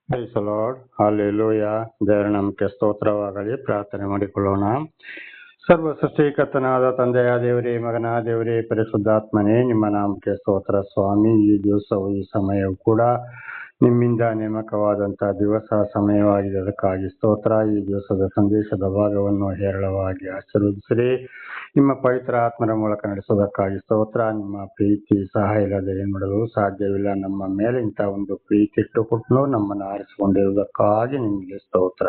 Price the lord, hallelujah. ದೇವರ ನಾಮಕ್ಕೆ ಸ್ತೋತ್ರವಾಗಲಿ. ಪ್ರಾರ್ಥನೆ ಮಾಡಿಕೊಳ್ಳೋಣ. ಸರ್ವ ಸೃಷ್ಟಿಕರ್ತನಾದ ತಂದೆಯ ದೇವರೇ, ಮಗನ ದೇವರೇ, ಪರಿಶುದ್ಧಾತ್ಮನೇ, ನಿಮ್ಮ ನಾಮಕ್ಕೆ ಸ್ತೋತ್ರ ಸ್ವಾಮಿ. ಈ ದಿವಸವು ಈ ಸಮಯವು ಕೂಡ ನಿಮ್ಮಿಂದ ನೇಮಕವಾದಂತಹ ದಿವಸ ಸಮಯವಾಗಿದೆ, ಅದಕ್ಕಾಗಿ ಸ್ತೋತ್ರ. ಈ ದಿವಸದ ಸಂದೇಶದ ಭಾಗವನ್ನು ಹೇರಳವಾಗಿ ಆಶೀರ್ವದಿಸಿರಿ. ನಿಮ್ಮ ಪವಿತ್ರ ಆತ್ಮರ ಮೂಲಕ ನಡೆಸೋದಕ್ಕಾಗಿ ಸ್ತೋತ್ರ. ನಿಮ್ಮ ಪ್ರೀತಿ ಸಹಾಯ ಇಲ್ಲದೆ ಏನ್ ಮಾಡಲು ಸಾಧ್ಯವಿಲ್ಲ. ನಮ್ಮ ಮೇಲೆ ಇಂಥ ಒಂದು ಪ್ರೀತಿ ಇಟ್ಟುಕೊಟ್ಟು ನಮ್ಮನ್ನು ಆರಿಸಿಕೊಂಡಿರುವುದಕ್ಕಾಗಿ ನಿಮಗೆ ಸ್ತೋತ್ರ.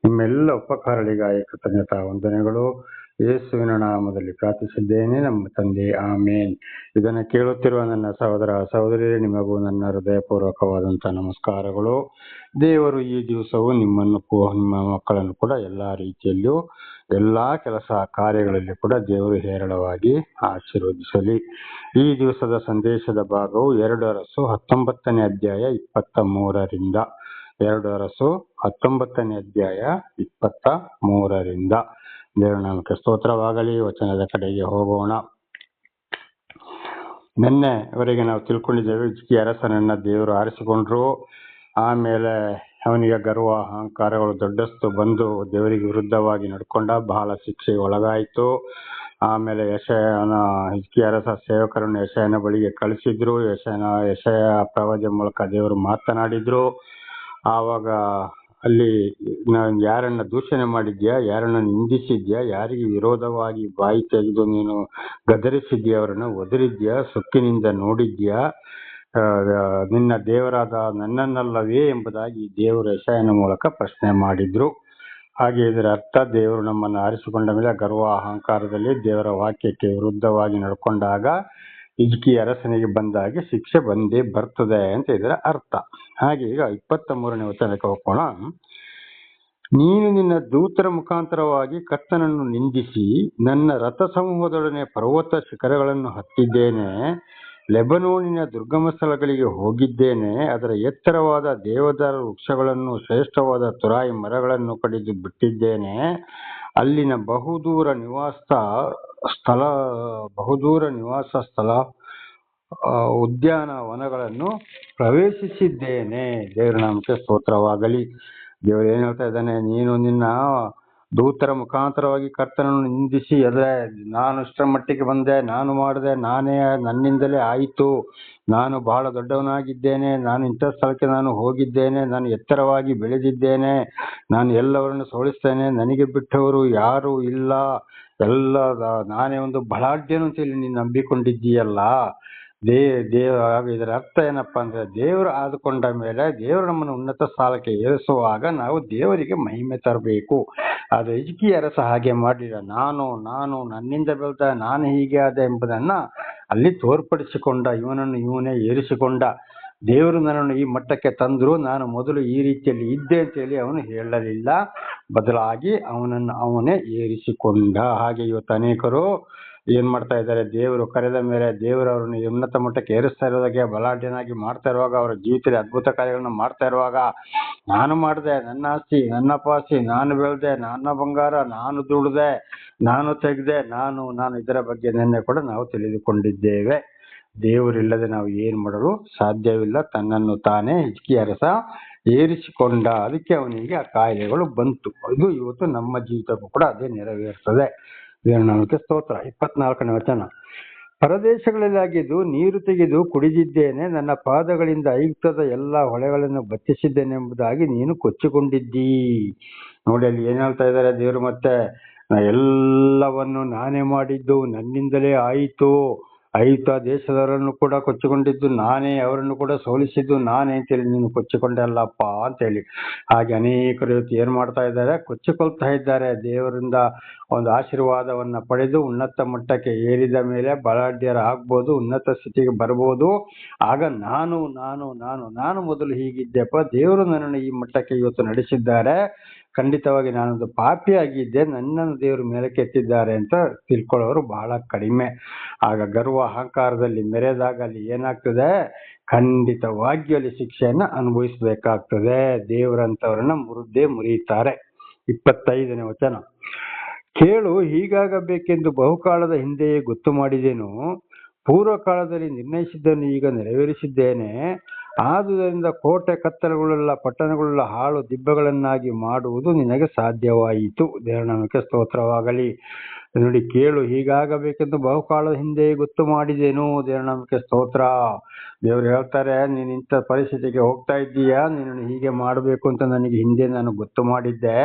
ನಿಮ್ಮೆಲ್ಲ ಉಪಕಾರಗಳಿಗಾಗಿ ಕೃತಜ್ಞತಾ ವಂದನೆಗಳು. ಯೇಸುವಿನ ನಾಮದಲ್ಲಿ ಪ್ರಾರ್ಥಿಸಿದ್ದೇನೆ ನಮ್ಮ ತಂದೆ, ಆಮೇನ್. ಇದನ್ನು ಕೇಳುತ್ತಿರುವ ನನ್ನ ಸಹೋದರ ಸಹೋದರಿ, ನಿಮಗೂ ನನ್ನ ಹೃದಯಪೂರ್ವಕವಾದಂತಹ ನಮಸ್ಕಾರಗಳು. ದೇವರು ಈ ದಿವಸವು ನಿಮ್ಮನ್ನು ನಿಮ್ಮ ಮಕ್ಕಳನ್ನು ಕೂಡ ಎಲ್ಲಾ ರೀತಿಯಲ್ಲಿಯೂ ಎಲ್ಲಾ ಕೆಲಸ ಕಾರ್ಯಗಳಲ್ಲಿ ಕೂಡ ದೇವರು ಹೇರಳವಾಗಿ ಆಶೀರ್ವದಿಸಲಿ. ಈ ದಿವಸದ ಸಂದೇಶದ ಭಾಗವು 2 ಅರಸು 19ನೇ ಅಧ್ಯಾಯ 23ರಿಂದ 2 ಅರಸು 19ನೇ ಅಧ್ಯಾಯ 23ರಿಂದ. ದೇವರ ನಾಮಕ್ಕೆ ಸ್ತೋತ್ರವಾಗಲಿ. ವಚನದ ಕಡೆಗೆ ಹೋಗೋಣ. ನಿನ್ನೆವರೆಗೆ ನಾವು ತಿಳ್ಕೊಂಡಿದ್ದೇವೆ, ಹಿಜ್ಕೀಯ ಅರಸನನ್ನ ದೇವರು ಆರಿಸಿಕೊಂಡ್ರು. ಆಮೇಲೆ ಅವನಿಗೆ ಗರ್ವ ಅಹಂಕಾರಗಳು ದೊಡ್ಡಷ್ಟು ಬಂದು ದೇವರಿಗೆ ವಿರುದ್ಧವಾಗಿ ನಡ್ಕೊಂಡ, ಬಹಳ ಶಿಕ್ಷೆಗೆ ಒಳಗಾಯಿತು. ಆಮೇಲೆ ಹಿಜ್ಕೀಯ ಅರಸ ಸೇವಕರನ್ನು ಯೆಶಾಯನ ಬಳಿಗೆ ಕಳಿಸಿದ್ರು. ಯೆಶಾಯ ಪ್ರವಾದಿಯ ಮೂಲಕ ದೇವರು ಮಾತನಾಡಿದ್ರು. ಆವಾಗ ಅಲ್ಲಿ ಯಾರನ್ನ ದೂಷಣೆ ಮಾಡಿದ್ಯಾ, ಯಾರನ್ನ ನಿಂದಿಸಿದ್ಯಾ, ಯಾರಿಗೆ ವಿರೋಧವಾಗಿ ಬಾಯಿ ತೆಗೆದು ನೀನು ಗದರಿಸಿದ್ಯಾ, ಅವರನ್ನು ಒದರಿದ್ಯಾ, ಸೊಕ್ಕಿನಿಂದ ನೋಡಿದ್ಯಾ, ನಿನ್ನ ದೇವರಾದ ನನ್ನನ್ನಲ್ಲವೇ ಎಂಬುದಾಗಿ ದೇವರು ಯೆಶಾಯನ ಮೂಲಕ ಪ್ರಶ್ನೆ ಮಾಡಿದ್ರು. ಹಾಗೆ ಇದರ ಅರ್ಥ, ದೇವರು ನಮ್ಮನ್ನು ಆರಿಸಿಕೊಂಡ ಮೇಲೆ ಗರ್ವ ಅಹಂಕಾರದಲ್ಲಿ ದೇವರ ವಾಕ್ಯಕ್ಕೆ ವಿರುದ್ಧವಾಗಿ ನಡ್ಕೊಂಡಾಗ ಹಿಜ್ಕೀಯ ಅರಸನಿಗೆ ಬಂದಾಗೆ ಶಿಕ್ಷೆ ಬಂದೇ ಬರ್ತದೆ ಅಂತ ಇದರ ಅರ್ಥ. ಹಾಗೆ ಈಗ 23ನೇ ವಚನಕ್ಕೆ ಹೋಗೋಣ. ನೀನು ನಿನ್ನ ದೂತರ ಮುಖಾಂತರವಾಗಿ ಕರ್ತನನ್ನು ನಿಂದಿಸಿ, ನನ್ನ ರಥ ಸಮೂಹದೊಡನೆ ಪರ್ವತ ಶಿಖರಗಳನ್ನು ಹತ್ತಿದ್ದೇನೆ, ಲೆಬನೋನಿನ ದುರ್ಗಮ ಸ್ಥಳಗಳಿಗೆ ಹೋಗಿದ್ದೇನೆ, ಅದರ ಎತ್ತರವಾದ ದೇವದಾರ ವೃಕ್ಷಗಳನ್ನು ಶ್ರೇಷ್ಠವಾದ ತುರಾಯಿ ಮರಗಳನ್ನು ಕಡಿದು ಬಿಟ್ಟಿದ್ದೇನೆ, ಅಲ್ಲಿನ ಬಹುದೂರ ನಿವಾಸ ಸ್ಥಳ ಉದ್ಯಾನವನಗಳನ್ನು ಪ್ರವೇಶಿಸಿದ್ದೇನೆ. ದೇವರ ನಾಮಕ್ಕೆ ಸ್ತೋತ್ರವಾಗಲಿ. ದೇವರು ಏನ್ ಹೇಳ್ತಾ ಇದ್ದಾನೆ, ನೀನು ನಿನ್ನ ದೂತರ ಮುಖಾಂತರವಾಗಿ ಕರ್ತನನ್ನು ನಿಂದಿಸಿ, ನಾನು ಇಷ್ಟರ ಮಟ್ಟಿಗೆ ಬಂದೆ, ನಾನು ಮಾಡಿದೆ, ನನ್ನಿಂದಲೇ ಆಯಿತು, ನಾನು ಬಹಳ ದೊಡ್ಡವನಾಗಿದ್ದೇನೆ, ನಾನು ಇಂಥ ಸ್ಥಳಕ್ಕೆ ನಾನು ಹೋಗಿದ್ದೇನೆ, ನಾನು ಎತ್ತರವಾಗಿ ಬೆಳೆದಿದ್ದೇನೆ, ನಾನು ಎಲ್ಲವರನ್ನು ಸೋಲಿಸ್ತೇನೆ, ನನಗೆ ಬಿಟ್ಟವರು ಯಾರು ಇಲ್ಲ, ನಾನೇ ಒಂದು ಬಲಾಢ್ಯನು ಅಂತೇಳಿ ನೀನು ನಂಬಿಕೊಂಡಿದ್ದೀಯಲ್ಲ. ಇದರ ಅರ್ಥ ಏನಪ್ಪಾ ಅಂದ್ರೆ, ದೇವರು ಆದುಕೊಂಡ ಮೇಲೆ ದೇವರು ನಮ್ಮನ್ನು ಉನ್ನತ ಸ್ಥಾನಕ್ಕೆ ಏರಿಸುವಾಗ ನಾವು ದೇವರಿಗೆ ಮಹಿಮೆ ತರಬೇಕು. ಆದ್ರೆ ಹಿಜ್ಕೀಯ ಅರಸ ಹಾಗೆ ಮಾಡಲಿಲ್ಲ. ನಾನು ನನ್ನಿಂದ ಬೆಳೆದ, ನಾನು ಹೀಗೆ ಆದ ಎಂಬುದನ್ನ ಅಲ್ಲಿ ತೋರ್ಪಡಿಸಿಕೊಂಡ. ಇವನೇ ಏರಿಸಿಕೊಂಡ. ದೇವರು ನನ್ನನ್ನು ಈ ಮಟ್ಟಕ್ಕೆ ತಂದ್ರು, ನಾನು ಮೊದಲು ಈ ರೀತಿಯಲ್ಲಿ ಇದ್ದೆ ಅಂತೇಳಿ ಅವನು ಹೇಳಲಿಲ್ಲ. ಬದಲಾಗಿ ಅವನೇ ಏರಿಸಿಕೊಂಡ. ಹಾಗೆ ಇವತ್ತು ಅನೇಕರು ಏನ್ ಮಾಡ್ತಾ ಇದ್ದಾರೆ, ದೇವರು ಕರೆದ ಮೇಲೆ ದೇವರು ಅವ್ರನ್ನ ಉನ್ನತ ಮಟ್ಟಕ್ಕೆ ಏರಿಸ್ತಾ ಇರೋದಾಗೆ, ಬಲಾಢ್ಯನಾಗಿ ಮಾಡ್ತಾ ಇರುವಾಗ, ಅವರ ಜೀವಿತದಲ್ಲಿ ಅದ್ಭುತ ಕಾರ್ಯಗಳನ್ನ ಮಾಡ್ತಾ ಇರುವಾಗ, ನಾನು ಮಾಡಿದೆ, ನನ್ನ ಆಸ್ತಿ, ನನ್ನ ಪಾಸ್ತಿ, ನಾನು ಬೆಳೆದೆ, ನನ್ನ ಬಂಗಾರ, ನಾನು ದುಡಿದೆ, ನಾನು ತೆಗೆದೆ, ನಾನು ಇದರ ಬಗ್ಗೆ ನಿನ್ನೆ ಕೂಡ ನಾವು ತಿಳಿದುಕೊಂಡಿದ್ದೇವೆ. ದೇವರಿಲ್ಲದೆ ನಾವು ಏನ್ ಮಾಡಲು ಸಾಧ್ಯವಿಲ್ಲ. ತನ್ನನ್ನು ತಾನೇ ಹಿಜ್ಕೀಯ ಅರಸ ಏರಿಸಿಕೊಂಡ. ಅದಕ್ಕೆ ಅವನಿಗೆ ಆ ಕಾಯಿಲೆಗಳು ಬಂತು. ಇದು ಇವತ್ತು ನಮ್ಮ ಜೀವಿತಕ್ಕೂ ಕೂಡ ಅದೇ ನೆರವೇರ್ತದೆ. ದೇವರ ನಾಮಕ್ಕೆ ಸ್ತೋತ್ರ. 24ನೇ ವಚನ. ಪರದೇಶಗಳಲ್ಲಿ ಆಗಿದ್ದು ನೀರು ತೆಗೆದು ಕುಡಿದಿದ್ದೇನೆ, ನನ್ನ ಪಾದಗಳಿಂದ ಐಗುಪ್ತದ ಎಲ್ಲಾ ಹೊಳೆಗಳನ್ನು ಬಚ್ಚಿಸಿದ್ದೇನೆ ಎಂಬುದಾಗಿ ನೀನು ಕೊಚ್ಚಿಕೊಂಡಿದ್ದೀ. ನೋಡಿ, ಅಲ್ಲಿ ಏನ್ ಹೇಳ್ತಾ ಇದ್ದಾರೆ ದೇವರು, ಮತ್ತೆ ಎಲ್ಲವನ್ನು ನಾನೇ ಮಾಡಿದ್ದು, ನನ್ನಿಂದಲೇ ಆಯಿತು, ಐಗುಪ್ತ ದೇಶದವರನ್ನು ಕೂಡ ಕೊಚ್ಚಿಕೊಂಡಿದ್ದು ನಾನೇ, ಅವರನ್ನು ಕೂಡ ಸೋಲಿಸಿದ್ದು ನಾನೇ ಅಂತೇಳಿ ನೀನು ಕೊಚ್ಚಿಕೊಂಡಲ್ಲಪ್ಪ ಅಂತೇಳಿ. ಹಾಗೆ ಅನೇಕರು ಇವತ್ತು ಏನ್ ಮಾಡ್ತಾ ಇದ್ದಾರೆ, ಕೊಚ್ಚಿಕೊಳ್ತಾ ಇದ್ದಾರೆ. ದೇವರಿಂದ ಒಂದು ಆಶೀರ್ವಾದವನ್ನ ಪಡೆದು ಉನ್ನತ ಮಟ್ಟಕ್ಕೆ ಏರಿದ ಮೇಲೆ ಬಲಾಢ್ಯರ ಆಗ್ಬೋದು, ಉನ್ನತ ಸ್ಥಿತಿಗೆ ಬರ್ಬೋದು. ಆಗ ನಾನು ಮೊದಲು ಹೀಗಿದ್ದೆಪ್ಪ, ದೇವರು ನನ್ನನ್ನು ಈ ಮಟ್ಟಕ್ಕೆ ಇವತ್ತು ನಡೆಸಿದ್ದಾರೆ, ಖಂಡಿತವಾಗಿ ನಾನೊಂದು ಪಾಪಿಯಾಗಿದ್ದೆ, ನನ್ನನ್ನು ದೇವರು ಮೇಲಕ್ಕೆತ್ತಿದ್ದಾರೆ ಅಂತ ತಿಳ್ಕೊಳ್ಳೋರು ಬಹಳ ಕಡಿಮೆ. ಆಗ ಗರ್ವ ಅಹಂಕಾರದಲ್ಲಿ ಮೆರೆದಾಗ ಅಲ್ಲಿ ಏನಾಗ್ತದೆ, ಖಂಡಿತವಾಗಿ ಅಲ್ಲಿ ಶಿಕ್ಷೆಯನ್ನ ಅನುಭವಿಸಬೇಕಾಗ್ತದೆ. ದೇವರಂತವರನ್ನ ಮುರಿಯುತ್ತಾರೆ. 25ನೇ ವಚನ. ಕೇಳು, ಹೀಗಾಗಬೇಕೆಂದು ಬಹುಕಾಲದ ಹಿಂದೆಯೇ ಗೊತ್ತು ಮಾಡಿದೆನು, ಪೂರ್ವ ಕಾಲದಲ್ಲಿ ನಿರ್ಣಯಿಸಿದ್ದನ್ನು ಈಗ ನೆರವೇರಿಸಿದ್ದೇನೆ. ಆದುದರಿಂದ ಕೋಟೆ ಕತ್ತಲುಗಳುಳ್ಳ ಪಟ್ಟಣಗಳುಳ್ಳ ಹಾಳು ದಿಬ್ಬಗಳನ್ನಾಗಿ ಮಾಡುವುದು ನಿನಗೆ ಸಾಧ್ಯವಾಯಿತು. ದೇವರ ಸ್ತೋತ್ರವಾಗಲಿ. ನೋಡಿ, ಕೇಳು, ಹೀಗಾಗಬೇಕೆಂದು ಬಹುಕಾಲದ ಹಿಂದೆ ಗೊತ್ತು ಮಾಡಿದೆನು. ದೇವರ ಸ್ತೋತ್ರ. ದೇವರು ಹೇಳ್ತಾರೆ, ನೀನು ಇಂಥ ಪರಿಸ್ಥಿತಿಗೆ ಹೋಗ್ತಾ ಇದ್ದೀಯಾ, ನೀನು ಹೀಗೆ ಮಾಡಬೇಕು ಅಂತ ನನಗೆ ಹಿಂದೆ ನಾನು ಗೊತ್ತು ಮಾಡಿದ್ದೆ.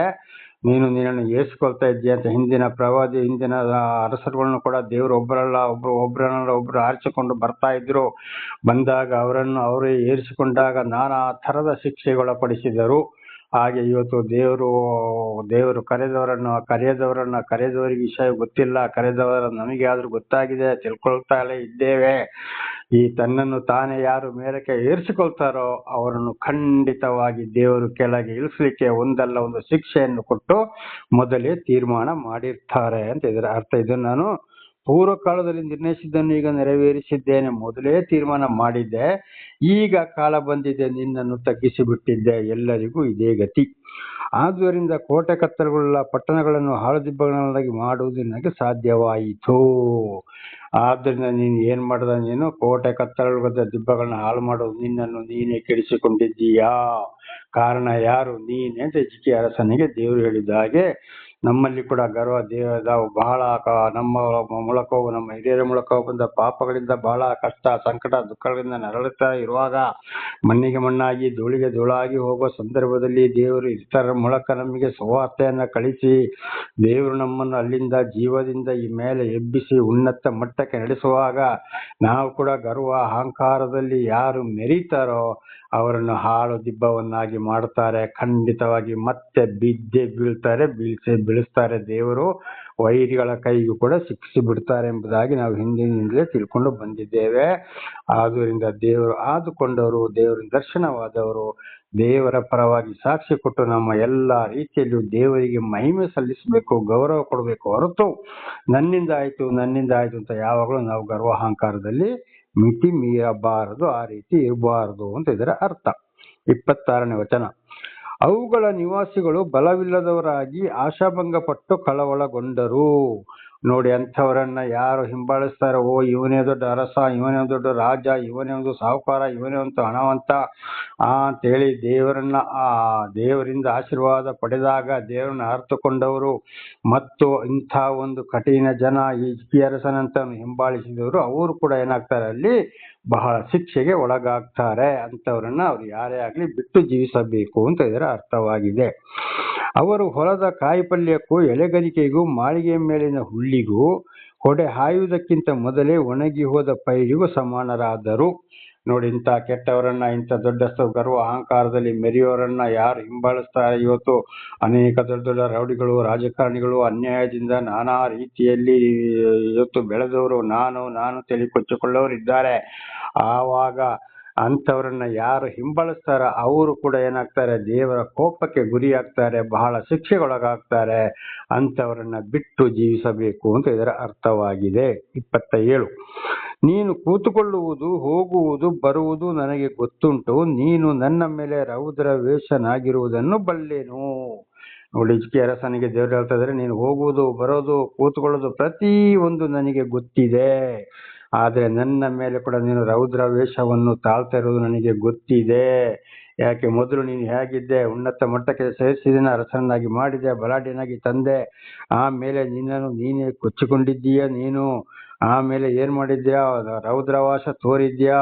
ನಿನ್ನನ್ನು ಏರಿಸಿಕೊಳ್ತಾ ಇದ್ದೀಯ ಅಂತ ಹಿಂದಿನ ಪ್ರವಾದಿ, ಹಿಂದಿನ ಅರಸರುಗಳನ್ನು ಕೂಡ ದೇವರು ಒಬ್ಬರನ್ನ ಆರಿಸಿಕೊಂಡು ಬರ್ತಾ ಇದ್ರು. ಬಂದಾಗ ಅವರೇ ಏರಿಸಿಕೊಂಡಾಗ ನಾನಾ ಥರದ ಶಿಕ್ಷೆಗೊಳಪಡಿಸಿದರು. ಹಾಗೆ ಇವತ್ತು ದೇವರು ಕರೆದವರಿಗೆ ವಿಷಯ ಗೊತ್ತಿಲ್ಲ, ಕರೆದವರ ನಮಗೆ ಆದ್ರೂ ಗೊತ್ತಾಗಿದೆ, ತಿಳ್ಕೊಳ್ತಾಲೇ ಇದ್ದೇವೆ. ಈ ತನ್ನನ್ನು ತಾನೇ ಯಾರು ಮೇಲಕ್ಕೆ ಏರಿಸಿಕೊಳ್ತಾರೋ ಅವರನ್ನು ಖಂಡಿತವಾಗಿ ದೇವರು ಕೆಳಗೆ ಇಳಿಸ್ಲಿಕ್ಕೆ ಒಂದಲ್ಲ ಒಂದು ಶಿಕ್ಷೆಯನ್ನು ಕೊಟ್ಟು ಮೊದಲೇ ತೀರ್ಮಾನ ಮಾಡಿರ್ತಾರೆ ಅಂತ ಇದರ ಅರ್ಥ. ಇದನ್ನು ನಾನು ಪೂರ್ವ ಕಾಲದಲ್ಲಿ ನಿರ್ಣಯಿಸಿದ್ದನ್ನು ಈಗ ನೆರವೇರಿಸಿದ್ದೇನೆ. ಮೊದಲೇ ತೀರ್ಮಾನ ಮಾಡಿದ್ದೆ, ಈಗ ಕಾಲ ಬಂದಿದೆ, ನಿನ್ನನ್ನು ತಗ್ಗಿಸಿ ಬಿಟ್ಟಿದ್ದೆ. ಎಲ್ಲರಿಗೂ ಇದೇ ಗತಿ. ಆದುದರಿಂದ ಕೋಟೆ ಕತ್ತಲುಗಳ ಪಟ್ಟಣಗಳನ್ನು ಹಾಳುದಿಬ್ಬಗಳನ್ನಾಗಿ ಮಾಡುವುದು ನನಗೆ ಸಾಧ್ಯವಾಯಿತು. ಆದ್ದರಿಂದ ನೀನು ಏನ್ ಮಾಡ್ದ? ನೀನು ಕೋಟೆ ಕತ್ತಲುಗಳ ದಿಬ್ಬಗಳನ್ನ ಹಾಳು ಮಾಡೋದು, ನಿನ್ನನ್ನು ನೀನೇ ಕೆಡಿಸಿಕೊಂಡಿದ್ದೀಯಾ. ಕಾರಣ ಯಾರು? ನೀನೇ ಅಂತ ಹಿಜ್ಕೀಯ ಅರಸನಿಗೆ ದೇವರು ಹೇಳಿದ ಹಾಗೆ ನಮ್ಮಲ್ಲಿ ಕೂಡ ಬಹಳ ನಮ್ಮ ಮೂಲಕವೂ ನಮ್ಮ ಹಿರಿಯರ ಮೂಲಕ ಬಂದ ಪಾಪಗಳಿಂದ ಬಹಳ ಕಷ್ಟ, ಸಂಕಟ, ದುಃಖಗಳಿಂದ ನರಳುತ್ತಾ ಇರುವಾಗ ಮಣ್ಣಿಗೆ ಮಣ್ಣಾಗಿ ಧೂಳಿಗೆ ಧೂಳಾಗಿ ಹೋಗುವ ಸಂದರ್ಭದಲ್ಲಿ ದೇವರು ಇತರರ ಮೂಲಕ ನಮಗೆ ಸುವಾರ್ತೆಯನ್ನ ಕಳಿಸಿ ದೇವರು ನಮ್ಮನ್ನು ಅಲ್ಲಿಂದ ಜೀವದಿಂದ ಈ ಮೇಲೆ ಎಬ್ಬಿಸಿ ಉನ್ನತ ಮಟ್ಟಕ್ಕೆ ನಡೆಸುವಾಗ ನಾವು ಕೂಡ ಗರ್ವ ಅಹಂಕಾರದಲ್ಲಿ ಯಾರು ಮೆರೀತಾರೋ ಅವರನ್ನು ಹಾಳು ದಿಬ್ಬವನ್ನಾಗಿ ಮಾಡ್ತಾರೆ. ಖಂಡಿತವಾಗಿ ಮತ್ತೆ ಬಿದ್ದೇ ಬೀಳ್ತಾರೆ, ಬೀಳಿಸ್ತಾರೆ. ದೇವರು ವೈರಿಗಳ ಕೈಗೂ ಕೂಡ ಶಿಕ್ಷಿಸಿ ಬಿಡ್ತಾರೆ ಎಂಬುದಾಗಿ ನಾವು ಹಿಂದಿನಿಂದಲೇ ತಿಳ್ಕೊಂಡು ಬಂದಿದ್ದೇವೆ. ಆದುದರಿಂದ ದೇವರು ಆದುಕೊಂಡವರು, ದೇವರ ದರ್ಶನವಾದವರು, ದೇವರ ಪರವಾಗಿ ಸಾಕ್ಷಿ ಕೊಟ್ಟು ನಮ್ಮ ಎಲ್ಲ ರೀತಿಯಲ್ಲೂ ದೇವರಿಗೆ ಮಹಿಮೆ ಸಲ್ಲಿಸಬೇಕು, ಗೌರವ ಕೊಡಬೇಕು. ಹೊರತು ನನ್ನಿಂದ ಆಯ್ತು ಅಂತ ಯಾವಾಗಲೂ ನಾವು ಗರ್ವಾಹಂಕಾರದಲ್ಲಿ ಮಿತಿ ಮೀರಬಾರದು, ಆ ರೀತಿ ಇರಬಾರದು ಅಂತ ಇದರ ಅರ್ಥ. 26ನೇ ವಚನ. ಅವುಗಳ ನಿವಾಸಿಗಳು ಬಲವಿಲ್ಲದವರಾಗಿ ಆಶಾಭಂಗಪಟ್ಟು ಕಳವಳಗೊಂಡರು. ನೋಡಿ, ಅಂಥವರನ್ನ ಯಾರು ಹಿಂಬಾಲಿಸ್ತಾರೋ, ಓ ಇವನೇ ದೊಡ್ಡ ಅರಸ, ಇವನೇ ಒಂದು ದೊಡ್ಡ ರಾಜ, ಇವನೇ ಒಂದು ಸಾಹುಕಾರ, ಇವನೇ ಒಂದು ಹಣವಂತ ಅಂತೇಳಿ ದೇವರಿಂದ ಆಶೀರ್ವಾದ ಪಡೆದಾಗ ದೇವರನ್ನ ಅರ್ಥಕೊಂಡವರು ಮತ್ತು ಇಂಥ ಒಂದು ಕಠಿಣ ಜನ ಈ ಹಿಜ್ಕೀಯ ಅರಸನಂತ ಹಿಂಬಾಲಿಸಿದವರು ಅವರು ಕೂಡ ಏನಾಗ್ತಾರೆ, ಅಲ್ಲಿ ಬಹಳ ಶಿಕ್ಷೆಗೆ ಒಳಗಾಗ್ತಾರೆ. ಅಂಥವ್ರನ್ನ ಅವ್ರು ಯಾರೇ ಆಗ್ಲಿ ಬಿಟ್ಟು ಜೀವಿಸಬೇಕು ಅಂತ ಇದರ ಅರ್ಥವಾಗಿದೆ. ಅವರು ಹೊಲದ ಕಾಯಿಪಲ್ಯಕ್ಕೂ ಎಲೆಗರಿಕೆಗೂ ಮಾಳಿಗೆಯ ಮೇಲಿನ ಹುಲ್ಲಿಗೂ ಹೊಡೆ ಹಾಯುವುದಕ್ಕಿಂತ ಮೊದಲೇ ಒಣಗಿ ಹೋದ ಪೈರಿಗೂ ಸಮಾನರಾದರು. ನೋಡಿ, ಇಂಥ ಕೆಟ್ಟವರನ್ನ, ಇಂಥ ದೊಡ್ಡ ಗರ್ವ ಅಹಂಕಾರದಲ್ಲಿ ಮೆರೆಯೋರನ್ನ ಯಾರು ಹಿಂಬಾಲಿಸ್ತಾರೆ, ಇವತ್ತು ಅನೇಕ ದೊಡ್ಡ ದೊಡ್ಡ ರೌಡಿಗಳು, ರಾಜಕಾರಣಿಗಳು, ಅನ್ಯಾಯದಿಂದ ನಾನಾ ರೀತಿಯಲ್ಲಿ ಇವತ್ತು ಬೆಳೆದವರು, ನಾನು ತಲೆ ಕೊಚ್ಚಿಕೊಳ್ಳೋರು ಇದ್ದಾರೆ. ಆವಾಗ ಅಂಥವ್ರನ್ನ ಯಾರು ಹಿಂಬಾಲಿಸ್ತಾರ ಅವರು ಕೂಡ ಏನಾಗ್ತಾರೆ, ದೇವರ ಕೋಪಕ್ಕೆ ಗುರಿಯಾಗ್ತಾರೆ, ಬಹಳ ಶಿಕ್ಷೆಗೊಳಗಾಗ್ತಾರೆ. ಅಂಥವರನ್ನ ಬಿಟ್ಟು ಜೀವಿಸಬೇಕು ಅಂತ ಇದರ ಅರ್ಥವಾಗಿದೆ. 27. ನೀನು ಕೂತುಕೊಳ್ಳುವುದು, ಹೋಗುವುದು, ಬರುವುದು ನನಗೆ ಗೊತ್ತುಂಟು. ನೀನು ನನ್ನ ಮೇಲೆ ರೌದ್ರ ವೇಷನಾಗಿರುವುದನ್ನು ಬಲ್ಲೆನು. ನೋಡಿ, ಹಿಜ್ಕೀಯ ಅರಸನಿಗೆ ದೇವರು ಹೇಳ್ತಾ ಇದ್ದಾರೆ, ನೀನು ಹೋಗುವುದು, ಬರೋದು, ಕೂತ್ಕೊಳ್ಳೋದು ಪ್ರತಿ ಒಂದು ನನಗೆ ಗೊತ್ತಿದೆ. ಆದರೆ ನನ್ನ ಮೇಲೆ ಕೂಡ ನೀನು ರೌದ್ರ ವೇಷವನ್ನು ತಾಳ್ತಾ ಇರೋದು ನನಗೆ ಗೊತ್ತಿದೆ. ಯಾಕೆ? ಮೊದಲು ನೀನು ಹೇಗಿದ್ದೆ, ಉನ್ನತ ಮಟ್ಟಕ್ಕೆ ಸೇರಿಸಿದ ಅರಸನಾಗಿ ಮಾಡಿದೆ, ಬಲಾಢ್ಯನಾಗಿ ತಂದೆ. ಆಮೇಲೆ ನಿನ್ನನ್ನು ನೀನೇ ಕೊಚ್ಚಿಕೊಂಡಿದ್ದೀಯ. ನೀನು ಆಮೇಲೆ ಏನ್ ಮಾಡಿದ್ಯಾ? ರೌದ್ರವಾಸ ತೋರಿದ್ಯಾ.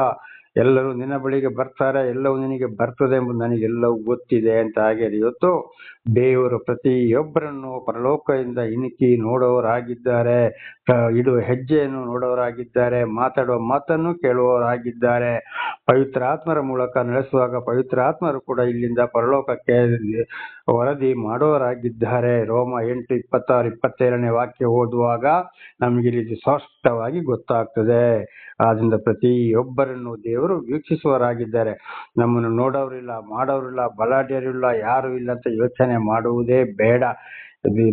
ಎಲ್ಲರೂ ನಿನ್ನ ಬಳಿಗೆ ಬರ್ತಾರೆ, ಎಲ್ಲವೂ ನಿನಗೆ ಬರ್ತದೆ ಎಂಬುದು ನನಗೆಲ್ಲವೂ ಗೊತ್ತಿದೆ ಅಂತ. ಹಾಗೆ ಇವತ್ತು ದೇವರು ಪ್ರತಿಯೊಬ್ಬರನ್ನು ಪರಲೋಕದಿಂದ ಇಣುಕಿ ನೋಡುವವರಾಗಿದ್ದಾರೆ, ಇಡುವ ಹೆಜ್ಜೆಯನ್ನು ನೋಡುವವರಾಗಿದ್ದಾರೆ, ಮಾತಾಡುವ ಮಾತನ್ನು ಕೇಳುವವರಾಗಿದ್ದಾರೆ. ಪವಿತ್ರ ಆತ್ಮರ ಮೂಲಕ ನಡೆಸುವಾಗ ಪವಿತ್ರ ಆತ್ಮರು ಕೂಡ ಇಲ್ಲಿಂದ ಪರಲೋಕಕ್ಕೆ ವರದಿ ಮಾಡುವವರಾಗಿದ್ದಾರೆ. ರೋಮ 8:26-27ನೇ ವಾಕ್ಯ ಓದುವಾಗ ನಮಗೆ ಇಲ್ಲಿ ಸ್ಪಷ್ಟವಾಗಿ ಗೊತ್ತಾಗ್ತದೆ. ಆದ್ರಿಂದ ಪ್ರತಿಯೊಬ್ಬರನ್ನು ದೇವರು ವೀಕ್ಷಿಸುವವರಾಗಿದ್ದಾರೆ. ನಮ್ಮನ್ನು ನೋಡೋರಿಲ್ಲ, ಮಾಡೋರಿಲ್ಲ, ಬಲಾಢ್ಯರಿಲ್ಲ, ಯಾರು ಇಲ್ಲ ಅಂತ ಯೋಚನೆ ಮಾಡುವುದೇ ಬೇಡ.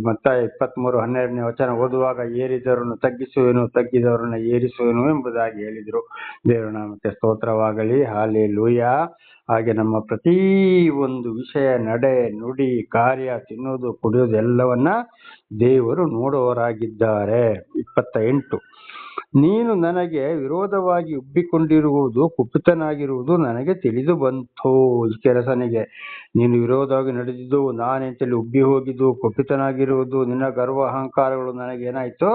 ಮತ್ತಾಯ 23:12ನೇ ವಚನ ಓದುವಾಗ ಏರಿದವರನ್ನು ತಗ್ಗಿಸುವೆನು, ತಗ್ಗಿದವರನ್ನು ಏರಿಸುವೆನು ಎಂಬುದಾಗಿ ಹೇಳಿದ್ರು. ದೇವರ ನಾಮಕ್ಕೆ ಸ್ತೋತ್ರವಾಗಲಿ. ಹಾಲೆಲೂಯಾ. ಹಾಗೆ ನಮ್ಮ ಪ್ರತಿ ಒಂದು ವಿಷಯ, ನಡೆ, ನುಡಿ, ಕಾರ್ಯ, ತಿನ್ನೋದು, ಕುಡಿಯೋದು ಎಲ್ಲವನ್ನ ದೇವರು ನೋಡುವವರಾಗಿದ್ದಾರೆ. 28. ನೀನು ನನಗೆ ವಿರೋಧವಾಗಿ ಉಬ್ಬಿಕೊಂಡಿರುವುದು ಕುಪಿತನಾಗಿರುವುದು ನನಗೆ ತಿಳಿದು ಬಂತು. ಕೆರಸನಿಗೆ ನೀನು ವಿರೋಧವಾಗಿ ನಡೆದಿದ್ದು, ನಾನೆಂತಲ್ಲಿ ಉಬ್ಬಿ ಹೋಗಿದ್ದು, ಕುಪಿತನಾಗಿರುವುದು, ನಿನ್ನ ಗರ್ವ ಅಹಂಕಾರಗಳು ನನಗೇನಾಯ್ತು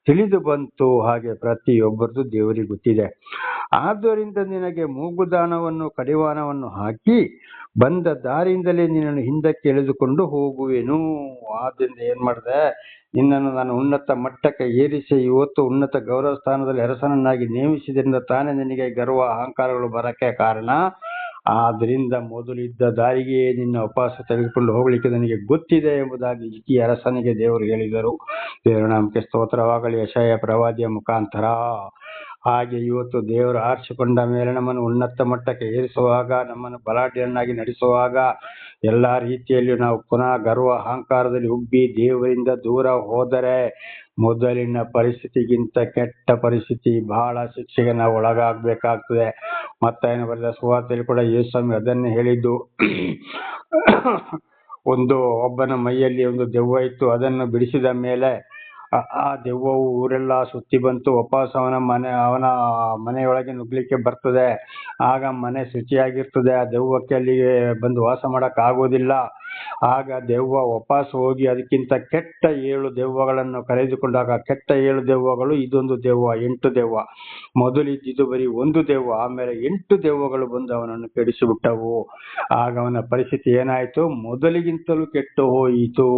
ತಿಳಿದು ಬಂತು. ಹಾಗೆ ಪ್ರತಿಯೊಬ್ಬರದು ದೇವರಿಗೆ ಗೊತ್ತಿದೆ. ಆದ್ದರಿಂದ ನಿನಗೆ ಮೂಗುದಾನವನ್ನು ಕಡಿವಾಣವನ್ನು ಹಾಕಿ ಬಂದ ದಾರಿಯಿಂದಲೇ ನಿನ್ನನ್ನು ಹಿಂದಕ್ಕೆ ಎಳೆದುಕೊಂಡು ಹೋಗುವೆನು. ಆದ್ದರಿಂದ ಏನ್ ಮಾಡಿದೆ, ನಿನ್ನನ್ನು ನಾನು ಉನ್ನತ ಮಟ್ಟಕ್ಕೆ ಏರಿಸಿ ಇವತ್ತು ಉನ್ನತ ಗೌರವ ಸ್ಥಾನದಲ್ಲಿ ಅರಸನನ್ನಾಗಿ ನೇಮಿಸಿದ್ರಿಂದ ತಾನೇ ನಿನಗೆ ಗರ್ವ ಅಹಂಕಾರಗಳು ಬರಕ್ಕೆ ಕಾರಣ. ಆದ್ರಿಂದ ಮೊದಲಿದ್ದ ದಾರಿಗೆ ನಿನ್ನ ಉಪವಾಸ ತೆಗೆದುಕೊಂಡು ಹೋಗ್ಲಿಕ್ಕೆ ನನಗೆ ಗೊತ್ತಿದೆ ಎಂಬುದಾಗಿ ಈ ಅರಸನಿಗೆ ದೇವರು ಹೇಳಿದರು. ದೇವರ ನಾಮಕ್ಕೆ ಸ್ತೋತ್ರವಾಗಲಿ. ಯೆಶಾಯ ಪ್ರವಾದಿಯ ಮುಖಾಂತರ ಹಾಗೆ ಇವತ್ತು ದೇವರು ಆರಿಸಿಕೊಂಡ ಮೇಲೆ ನಮ್ಮನ್ನು ಉನ್ನತ ಮಟ್ಟಕ್ಕೆ ಏರಿಸುವಾಗ, ನಮ್ಮನ್ನು ಬಲಾಢ್ಯನ್ನಾಗಿ ನಡೆಸುವಾಗ, ಎಲ್ಲಾ ರೀತಿಯಲ್ಲಿ ನಾವು ಪುನಃ ಗರ್ವ ಅಹಂಕಾರದಲ್ಲಿ ಉಬ್ಬಿ ದೇವರಿಂದ ದೂರ ಹೋದರೆ ಮೊದಲಿನ ಪರಿಸ್ಥಿತಿಗಿಂತ ಕೆಟ್ಟ ಪರಿಸ್ಥಿತಿ, ಬಹಳ ಶಿಕ್ಷೆಗೆ ನಾವು ಒಳಗಾಗಬೇಕಾಗ್ತದೆ. ಮತ್ತಾಯನ ಬರೆದ ಸುವಾರ್ತೆಯಲ್ಲಿ ಕೂಡ ಯೇಸುಸ್ವಾಮಿ ಅದನ್ನೇ ಹೇಳಿದ್ದು. ಒಬ್ಬನ ಮೈಯಲ್ಲಿ ಒಂದು ದೆವ್ವ ಇತ್ತು, ಅದನ್ನು ಬಿಡಿಸಿದ ಮೇಲೆ ಆ ದೆವ್ವವು ಊರೆಲ್ಲ ಸುತ್ತಿ ಬಂತು. ವಾಪಸ್ ಅವನ ಮನೆಯೊಳಗೆ ನುಗ್ಲಿಕ್ಕೆ ಬರ್ತದೆ. ಆಗ ಮನೆ ಶುಚಿಯಾಗಿರ್ತದೆ, ಆ ದೆವ್ವಕ್ಕೆ ಅಲ್ಲಿಗೆ ಬಂದು ವಾಸ ಮಾಡಕ್ ಆಗೋದಿಲ್ಲ. ಆಗ ದೆವ್ವ ವಾಪಸ್ ಹೋಗಿ ಅದಕ್ಕಿಂತ ಕೆಟ್ಟ 7 ದೆವ್ವಗಳನ್ನು ಕರೆದುಕೊಂಡಾಗ, ಕೆಟ್ಟ 7 ದೆವ್ವಗಳು, ಇದೊಂದು ದೆವ್ವ, 8 ದೆವ್ವ. ಮೊದಲಿದ್ದು ಬರೀ 1 ದೆವ್ವ, ಆಮೇಲೆ 8 ದೆವ್ವಗಳು ಬಂದು ಅವನನ್ನು ಕೆಡಿಸಿಬಿಟ್ಟವು. ಆಗ ಅವನ ಪರಿಸ್ಥಿತಿ ಏನಾಯ್ತು, ಮೊದಲಿಗಿಂತಲೂ ಕೆಟ್ಟು ಹೋಯಿತು.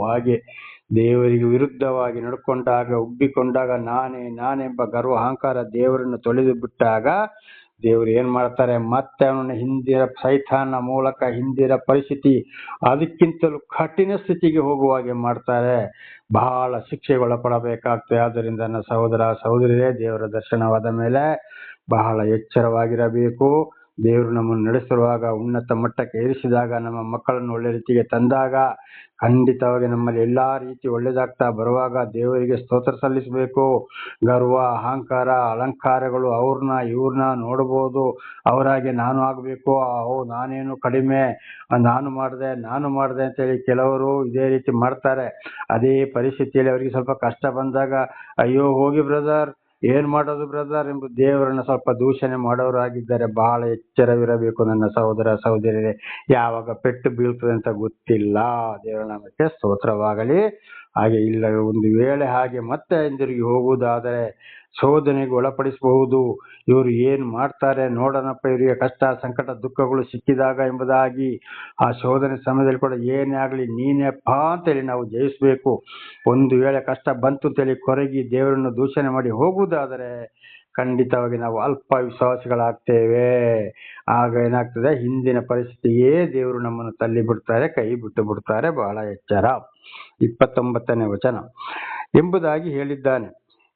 ಹಾಗೆ ದೇವರಿಗೆ ವಿರುದ್ಧವಾಗಿ ನಡ್ಕೊಂಡಾಗ, ಉಬ್ಬಿಕೊಂಡಾಗ, ನಾನೆಂಬ ಗರ್ವ ಅಹಂಕಾರ ದೇವರನ್ನು ತೊಳೆದು ಬಿಟ್ಟಾಗ ದೇವರು ಏನ್ ಮಾಡ್ತಾರೆ, ಮತ್ತೆ ಅವನ ಹಿಂದಿನ ಸೈತಾನ ಮೂಲಕ ಹಿಂದಿನ ಪರಿಸ್ಥಿತಿ ಅದಕ್ಕಿಂತಲೂ ಕಠಿಣ ಸ್ಥಿತಿಗೆ ಹೋಗುವಾಗೆ ಮಾಡ್ತಾರೆ. ಬಹಳ ಶಿಕ್ಷೆಗೊಳಪಡಬೇಕಾಗ್ತದೆ. ಆದ್ದರಿಂದ ನನ್ನ ಸಹೋದರ ಸಹೋದರಿಯರೇ, ದೇವರ ದರ್ಶನವಾದ ಮೇಲೆ ಬಹಳ ಎಚ್ಚರವಾಗಿರಬೇಕು. ದೇವರು ನಮ್ಮನ್ನು ನಡೆಸಿರುವಾಗ, ಉನ್ನತ ಮಟ್ಟಕ್ಕೆ ಏರಿಸಿದಾಗ, ನಮ್ಮ ಮಕ್ಕಳನ್ನು ಒಳ್ಳೆ ರೀತಿಗೆ ತಂದಾಗ ಖಂಡಿತವಾಗಿ ನಮ್ಮಲ್ಲಿ ಎಲ್ಲಾ ರೀತಿ ಒಳ್ಳೇದಾಗ್ತಾ ಬರುವಾಗ ದೇವರಿಗೆ ಸ್ತೋತ್ರ ಸಲ್ಲಿಸಬೇಕು. ಗರ್ವ ಅಹಂಕಾರ ಅಲಂಕಾರಗಳು ಇವ್ರನ್ನ ನೋಡ್ಬೋದು, ಅವರಾಗೆ ನಾನು ಆಗ್ಬೇಕು, ನಾನೇನು ಕಡಿಮೆ, ನಾನು ಮಾಡಿದೆ ಅಂತೇಳಿ ಕೆಲವರು ಇದೇ ರೀತಿ ಮಾಡ್ತಾರೆ. ಅದೇ ಪರಿಸ್ಥಿತಿಯಲ್ಲಿ ಅವರಿಗೆ ಸ್ವಲ್ಪ ಕಷ್ಟ ಬಂದಾಗ, ಅಯ್ಯೋ ಹೋಗಿ ಬ್ರದರ್, ಏನ್ ಮಾಡೋದು ಬ್ರದರ್ ಎಂಬ ದೇವರನ್ನ ಸ್ವಲ್ಪ ದೂಷಣೆ ಮಾಡೋರಾಗಿದ್ದಾರೆ. ಬಹಳ ಎಚ್ಚರವಿರಬೇಕು ನನ್ನ ಸಹೋದರ ಸಹೋದರಿಯರೇ. ಯಾವಾಗ ಪೆಟ್ಟು ಬೀಳ್ತದೆ ಅಂತ ಗೊತ್ತಿಲ್ಲ. ದೇವರ ನಾಮಕ್ಕೆ ಸ್ತೋತ್ರವಾಗಲಿ. ಹಾಗೆ ಇಲ್ಲ, ಒಂದು ವೇಳೆ ಹಾಗೆ ಮತ್ತೆ ಹಿಂದಿರುಗಿ ಹೋಗುವುದಾದರೆ ಶೋಧನೆಗೆ ಒಳಪಡಿಸಬಹುದು. ಇವರು ಏನ್ ಮಾಡ್ತಾರೆ ನೋಡೋಣಪ್ಪ, ಇವರಿಗೆ ಕಷ್ಟ ಸಂಕಟ ದುಃಖಗಳು ಸಿಕ್ಕಿದಾಗ ಎಂಬುದಾಗಿ ಆ ಶೋಧನೆ ಸಮಯದಲ್ಲಿ ಕೂಡ ಏನೇ ಆಗಲಿ ನೀನೇಪ್ಪ ಅಂತೇಳಿ ನಾವು ಜಯಿಸಬೇಕು. ಒಂದು ವೇಳೆ ಕಷ್ಟ ಬಂತು ಅಂತೇಳಿ ಕೊರಗಿ ದೇವರನ್ನು ದೂಷಣೆ ಮಾಡಿ ಹೋಗುವುದಾದರೆ ಖಂಡಿತವಾಗಿ ನಾವು ಅಲ್ಪ ವಿಶ್ವಾಸಿಗಳಾಗ್ತೇವೆ. ಆಗ ಏನಾಗ್ತದೆ, ಹಿಂದಿನ ಪರಿಸ್ಥಿತಿಯೇ ದೇವರು ನಮ್ಮನ್ನು ತಳ್ಳಿ ಬಿಡ್ತಾರೆ, ಕೈ ಬಿಟ್ಟು ಬಿಡ್ತಾರೆ. ಬಹಳ ಎಚ್ಚರ. 29ನೇ ವಚನ ಎಂಬುದಾಗಿ ಹೇಳಿದ್ದಾನೆ.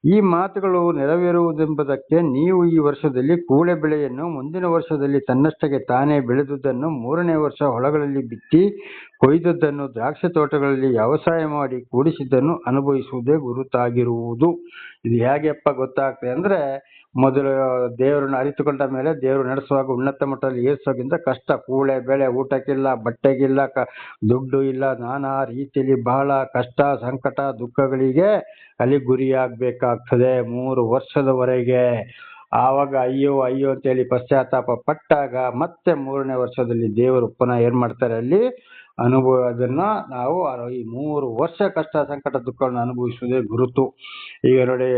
ಈ ಮಾತುಗಳು ನೆರವೇರುವುದೆಂಬುದಕ್ಕೆ ನೀವು ಈ ವರ್ಷದಲ್ಲಿ ಕೂಳೆ ಬೆಳೆಯನ್ನು, ಮುಂದಿನ ವರ್ಷದಲ್ಲಿ ತನ್ನಷ್ಟಕ್ಕೆ ತಾನೇ ಬೆಳೆದುದನ್ನು, 3ನೇ ವರ್ಷ ಹೊಲಗಳಲ್ಲಿ ಬಿತ್ತಿ ಕೊಯ್ದದ್ದನ್ನು, ದ್ರಾಕ್ಷಿ ತೋಟಗಳಲ್ಲಿ ವ್ಯವಸಾಯ ಮಾಡಿ ಕೂಡಿಸಿದ್ದನ್ನು ಅನುಭವಿಸುವುದೇ ಗುರುತಾಗಿರುವುದು. ಇದು ಹೇಗೆಪ್ಪ ಗೊತ್ತಾಗ್ತದೆ ಅಂದ್ರೆ, ಮೊದಲು ದೇವರನ್ನು ಅರಿತುಕೊಂಡ ಮೇಲೆ ದೇವರು ನಡೆಸುವಾಗ ಉನ್ನತ ಮಟ್ಟದಲ್ಲಿ ಏರಿಸೋಕ್ಕಿಂತ ಕಷ್ಟ, ಕೂಳೆ ಬೆಳೆ, ಊಟಕ್ಕಿಲ್ಲ, ಬಟ್ಟೆಗಿಲ್ಲ, ದುಡ್ಡು ಇಲ್ಲ, ನಾನಾ ರೀತಿಯಲ್ಲಿ ಬಹಳ ಕಷ್ಟ ಸಂಕಟ ದುಃಖಗಳಿಗೆ ಅಲ್ಲಿ ಗುರಿಯಾಗಬೇಕಾಗ್ತದೆ 3 ವರ್ಷದವರೆಗೆ. ಆವಾಗ ಅಯ್ಯೋ ಅಂತೇಳಿ ಪಶ್ಚಾತ್ತಾಪ ಪಟ್ಟಾಗ ಮತ್ತೆ 3ನೇ ವರ್ಷದಲ್ಲಿ ದೇವರು ಪುನಃ ಏನ್ ಮಾಡ್ತಾರೆ, ಅಲ್ಲಿ ಅದನ್ನ ನಾವು ಈ 3 ವರ್ಷ ಕಷ್ಟ ಸಂಕಟ ದುಃಖವನ್ನು ಅನುಭವಿಸುವುದೇ ಗುರುತು. ಈಗ ನೋಡಿ,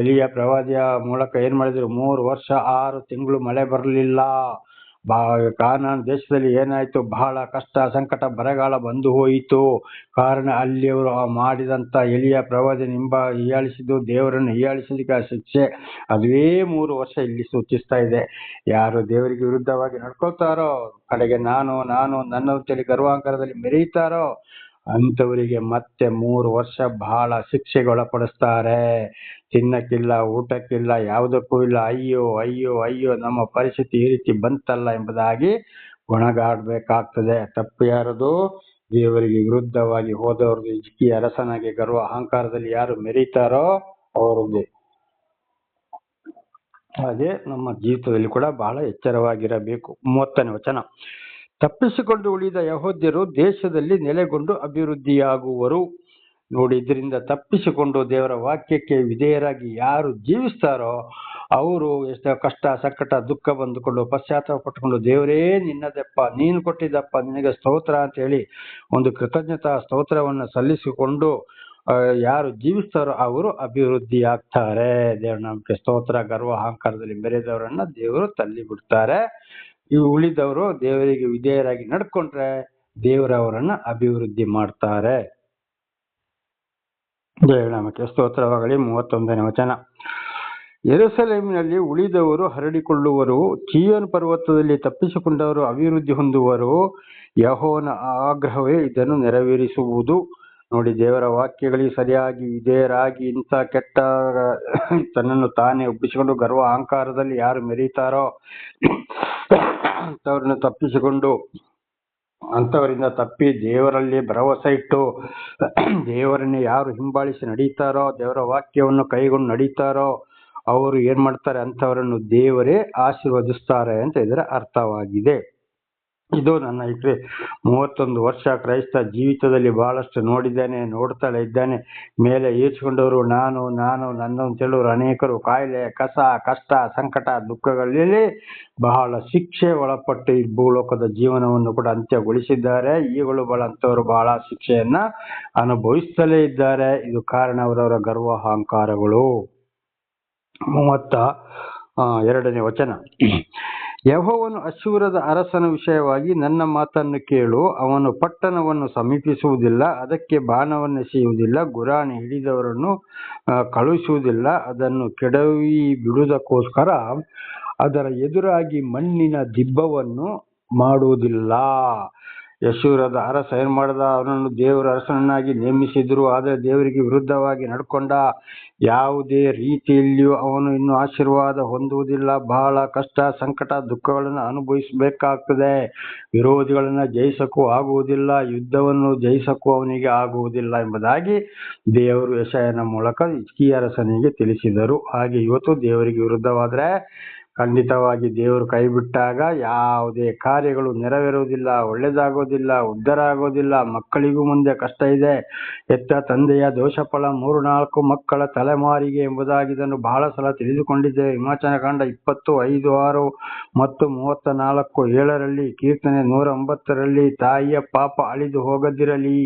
ಎಲಿಯ ಪ್ರವಾದಿಯ ಮೂಲಕ ಏನ್ ಮಾಡಿದ್ರು, 3 ವರ್ಷ 6 ತಿಂಗಳು ಮಳೆ ಬರಲಿಲ್ಲ. ಕಾನಾನ್ ದೇಶದಲ್ಲಿ ಏನಾಯ್ತು, ಬಹಳ ಕಷ್ಟ ಸಂಕಟ ಬರಗಾಲ ಬಂದು ಹೋಯಿತು. ಕಾರಣ ಅಲ್ಲಿ ಅವರು ಮಾಡಿದಂತ ಎಲಿಯ ಪ್ರವಾದಿನ ಹೀಯಾಳಿಸಿದ್ದು, ದೇವರನ್ನು ಹೀಯಾಳಿಸಿದ ಶಿಕ್ಷೆ ಅದುವೇ 3 ವರ್ಷ ಇಲ್ಲಿ ಸೂಚಿಸ್ತಾ ಇದೆ. ಯಾರು ದೇವರಿಗೆ ವಿರುದ್ಧವಾಗಿ ನಡ್ಕೊಳ್ತಾರೋ, ಕಡೆಗೆ ನಾನು ನನ್ನ ಗರ್ವಾಂಕರದಲ್ಲಿ ಮೆರೆಯುತ್ತಾರೋ ಅಂಥವರಿಗೆ ಮತ್ತೆ 3 ವರ್ಷ ಬಹಳ ಶಿಕ್ಷೆಗೆ ಒಳಪಡಿಸ್ತಾರೆ. ತಿನ್ನಕ್ಕಿಲ್ಲ, ಊಟಕ್ಕಿಲ್ಲ, ಯಾವುದಕ್ಕೂ ಇಲ್ಲ. ಅಯ್ಯೋ ನಮ್ಮ ಪರಿಸ್ಥಿತಿ ಈ ರೀತಿ ಬಂತಲ್ಲ ಎಂಬುದಾಗಿ ಗೊಣಗಾಡಬೇಕಾಗ್ತದೆ. ತಪ್ಪು ಯಾರದು? ದೇವರಿಗೆ ವಿರುದ್ಧವಾಗಿ ಹೋದವ್ರದ್ದು. ಹಿಜ್ಕೀಯ ಅರಸನಾಗಿ ಗರ್ವ ಅಹಂಕಾರದಲ್ಲಿ ಯಾರು ಮೆರೀತಾರೋ ಅವರದ್ದು. ಹಾಗೆ ನಮ್ಮ ಜೀವಿತದಲ್ಲಿ ಕೂಡ ಬಹಳ ಎಚ್ಚರವಾಗಿರಬೇಕು. 30ನೇ ವಚನ, ತಪ್ಪಿಸಿಕೊಂಡು ಉಳಿದ ಯಹೂದ್ಯರು ದೇಶದಲ್ಲಿ ನೆಲೆಗೊಂಡು ಅಭಿವೃದ್ಧಿಯಾಗುವರು. ನೋಡಿ, ಇದರಿಂದ ತಪ್ಪಿಸಿಕೊಂಡು ದೇವರ ವಾಕ್ಯಕ್ಕೆ ವಿಧೇಯರಾಗಿ ಯಾರು ಜೀವಿಸ್ತಾರೋ ಅವರು ಎಷ್ಟೋ ಕಷ್ಟ ಸಂಕಟ ದುಃಖ ಬಂದುಕೊಂಡು ಪಶ್ಚಾತ್ತಾಪ ಪಟ್ಟುಕೊಂಡು ದೇವರೇ ನಿನ್ನದಪ್ಪ, ನೀನು ಕೊಟ್ಟಿದ್ದಪ್ಪ, ನಿನಗೆ ಸ್ತೋತ್ರ ಅಂತ ಹೇಳಿ ಒಂದು ಕೃತಜ್ಞತಾ ಸ್ತೋತ್ರವನ್ನು ಸಲ್ಲಿಸಿಕೊಂಡು ಯಾರು ಜೀವಿಸ್ತಾರೋ ಅವರು ಅಭಿವೃದ್ಧಿ ಆಗ್ತಾರೆ. ದೇವರ ನಾಮಕ್ಕೆ ಸ್ತೋತ್ರ. ಗರ್ವ ಅಹಂಕಾರದಲ್ಲಿ ಮೆರೆದವರನ್ನ ದೇವರು ತಳ್ಳಿ ಬಿಡ್ತಾರೆ. ಇವು ಉಳಿದವರು ದೇವರಿಗೆ ವಿಧೇಯರಾಗಿ ನಡ್ಕೊಂಡ್ರೆ ದೇವರವರನ್ನ ಅಭಿವೃದ್ಧಿ ಮಾಡ್ತಾರೆ. ದೇವರ ನಾಮಕ್ಕೆ ಸ್ತೋತ್ರವಾಗಲಿ. 31ನೇ ವಚನ. ಯೆರೂಸಲೇಮಿನಲ್ಲಿ ಉಳಿದವರು ಹರಡಿಕೊಳ್ಳುವರು, ಚೀಯೋನ್ ಪರ್ವತದಲ್ಲಿ ತಪ್ಪಿಸಿಕೊಂಡವರು ಅಭಿವೃದ್ಧಿ ಹೊಂದುವರು. ಯೆಹೋವನ ಆಗ್ರಹವೇ ಇದನ್ನು ನೆರವೇರಿಸುವುದು. ನೋಡಿ, ದೇವರ ವಾಕ್ಯಗಳಿಗೆ ಸರಿಯಾಗಿ ವಿಧೇಯರಾಗಿ ಇಂಥ ಕೆಟ್ಟ ತನ್ನನ್ನು ತಾನೇ ಒಪ್ಪಿಸಿಕೊಂಡು ಗರ್ವ ಅಹಂಕಾರದಲ್ಲಿ ಯಾರು ಮೆರೀತಾರೋ ಅಂಥವ್ರನ್ನ ತಪ್ಪಿಸಿಕೊಂಡು ಅಂಥವರಿಂದ ತಪ್ಪಿ ದೇವರಲ್ಲಿ ಭರವಸೆ ಇಟ್ಟು ದೇವರನ್ನೇ ಯಾರು ಹಿಂಬಾಲಿಸಿ ನಡೀತಾರೋ, ದೇವರ ವಾಕ್ಯವನ್ನು ಕೈಗೊಂಡು ನಡೀತಾರೋ ಅವರು ಏನ್ ಮಾಡ್ತಾರೆ, ಅಂಥವರನ್ನು ದೇವರೇ ಆಶೀರ್ವದಿಸ್ತಾರೆ ಅಂತ ಇದರ ಅರ್ಥವಾಗಿದೆ. ಇದು ನನ್ನ 31 ವರ್ಷ ಕ್ರೈಸ್ತ ಜೀವಿತದಲ್ಲಿ ಬಹಳಷ್ಟು ನೋಡಿದ್ದೇನೆ, ನೋಡ್ತಾಳೆ ಇದ್ದಾನೆ. ಮೇಲೆ ಏರ್ಸ್ಕೊಂಡವರು ನಾನು ನನ್ನ ಹೇಳೋರು ಅನೇಕರು ಕಾಯಿಲೆ ಕಸ ಕಷ್ಟ ಸಂಕಟ ದುಃಖಗಳಲ್ಲಿ ಬಹಳ ಶಿಕ್ಷೆ ಒಳಪಟ್ಟು ಈ ಭೂಲೋಕದ ಜೀವನವನ್ನು ಕೂಡ ಅಂತ್ಯಗೊಳಿಸಿದ್ದಾರೆ. ಈಗಲೂ ಅಂಥವರು ಬಹಳ ಶಿಕ್ಷೆಯನ್ನ ಅನುಭವಿಸ್ತಲೇ ಇದ್ದಾರೆ. ಇದು ಕಾರಣ ಅವರವರ ಗರ್ವ ಅಹಂಕಾರಗಳು. 32ನೇ ವಚನ. ಯೆಹೋವನು ಅಶ್ಶೂರದ ಅರಸನ ವಿಷಯವಾಗಿ ನನ್ನ ಮಾತನ್ನು ಕೇಳು. ಅವನು ಪಟ್ಟಣವನ್ನು ಸಮೀಪಿಸುವುದಿಲ್ಲ, ಅದಕ್ಕೆ ಬಾಣವನ್ನು ಎಸೆಯುವುದಿಲ್ಲ, ಗುರಾಣಿ ಹಿಡಿದವರನ್ನು ಕಳುಹಿಸುವುದಿಲ್ಲ, ಅದನ್ನು ಕೆಡವಿ ಬಿಡುವುದಕ್ಕೋಸ್ಕರ ಅದರ ಎದುರಾಗಿ ಮಣ್ಣಿನ ದಿಬ್ಬವನ್ನು ಮಾಡುವುದಿಲ್ಲ. ಯಶೂರದ ಅರಸ ಏನ್ ಮಾಡ್ದ, ಅವನನ್ನು ದೇವರ ಅರಸನನ್ನಾಗಿ ನೇಮಿಸಿದ್ರು. ಆದರೆ ದೇವರಿಗೆ ವಿರುದ್ಧವಾಗಿ ನಡ್ಕೊಂಡ. ಯಾವುದೇ ರೀತಿಯಲ್ಲಿಯೂ ಅವನು ಇನ್ನು ಆಶೀರ್ವಾದ ಹೊಂದುವುದಿಲ್ಲ. ಬಹಳ ಕಷ್ಟ ಸಂಕಟ ದುಃಖಗಳನ್ನು ಅನುಭವಿಸಬೇಕಾಗ್ತದೆ. ವಿರೋಧಿಗಳನ್ನ ಜಯಿಸಕ್ಕೂ ಆಗುವುದಿಲ್ಲ, ಯುದ್ಧವನ್ನು ಜಯಿಸಕ್ಕೂ ಅವನಿಗೆ ಆಗುವುದಿಲ್ಲ ಎಂಬುದಾಗಿ ದೇವರು ಯೆಶಾಯನ ಮೂಲಕ ಹಿಜ್ಕೀಯ ಅರಸನಿಗೆ ತಿಳಿಸಿದರು. ಹಾಗೆ ಇವತ್ತು ದೇವರಿಗೆ ವಿರುದ್ಧವಾದ್ರೆ ಖಂಡಿತವಾಗಿ ದೇವರು ಕೈ ಬಿಟ್ಟಾಗ ಯಾವುದೇ ಕಾರ್ಯಗಳು ನೆರವೇರುವುದಿಲ್ಲ, ಒಳ್ಳೇದಾಗೋದಿಲ್ಲ, ಉದ್ಧಾರ ಆಗೋದಿಲ್ಲ. ಮಕ್ಕಳಿಗೂ ಮುಂದೆ ಕಷ್ಟ ಇದೆ. ಹೆತ್ತ ತಂದೆಯ ದೋಷಫಲ 3-4 ಮಕ್ಕಳ ತಲೆಮಾರಿಗೆ ಎಂಬುದಾಗಿ ಇದನ್ನು ಬಹಳ ಸಲ ತಿಳಿದುಕೊಂಡಿದ್ದೇವೆ. ವಿಮೋಚನಕಾಂಡ 20:5-6 ಮತ್ತು 34:7 ಕೀರ್ತನೆ 109 ತಾಯಿಯ ಪಾಪ ಅಳಿದು ಹೋಗದಿರಲಿ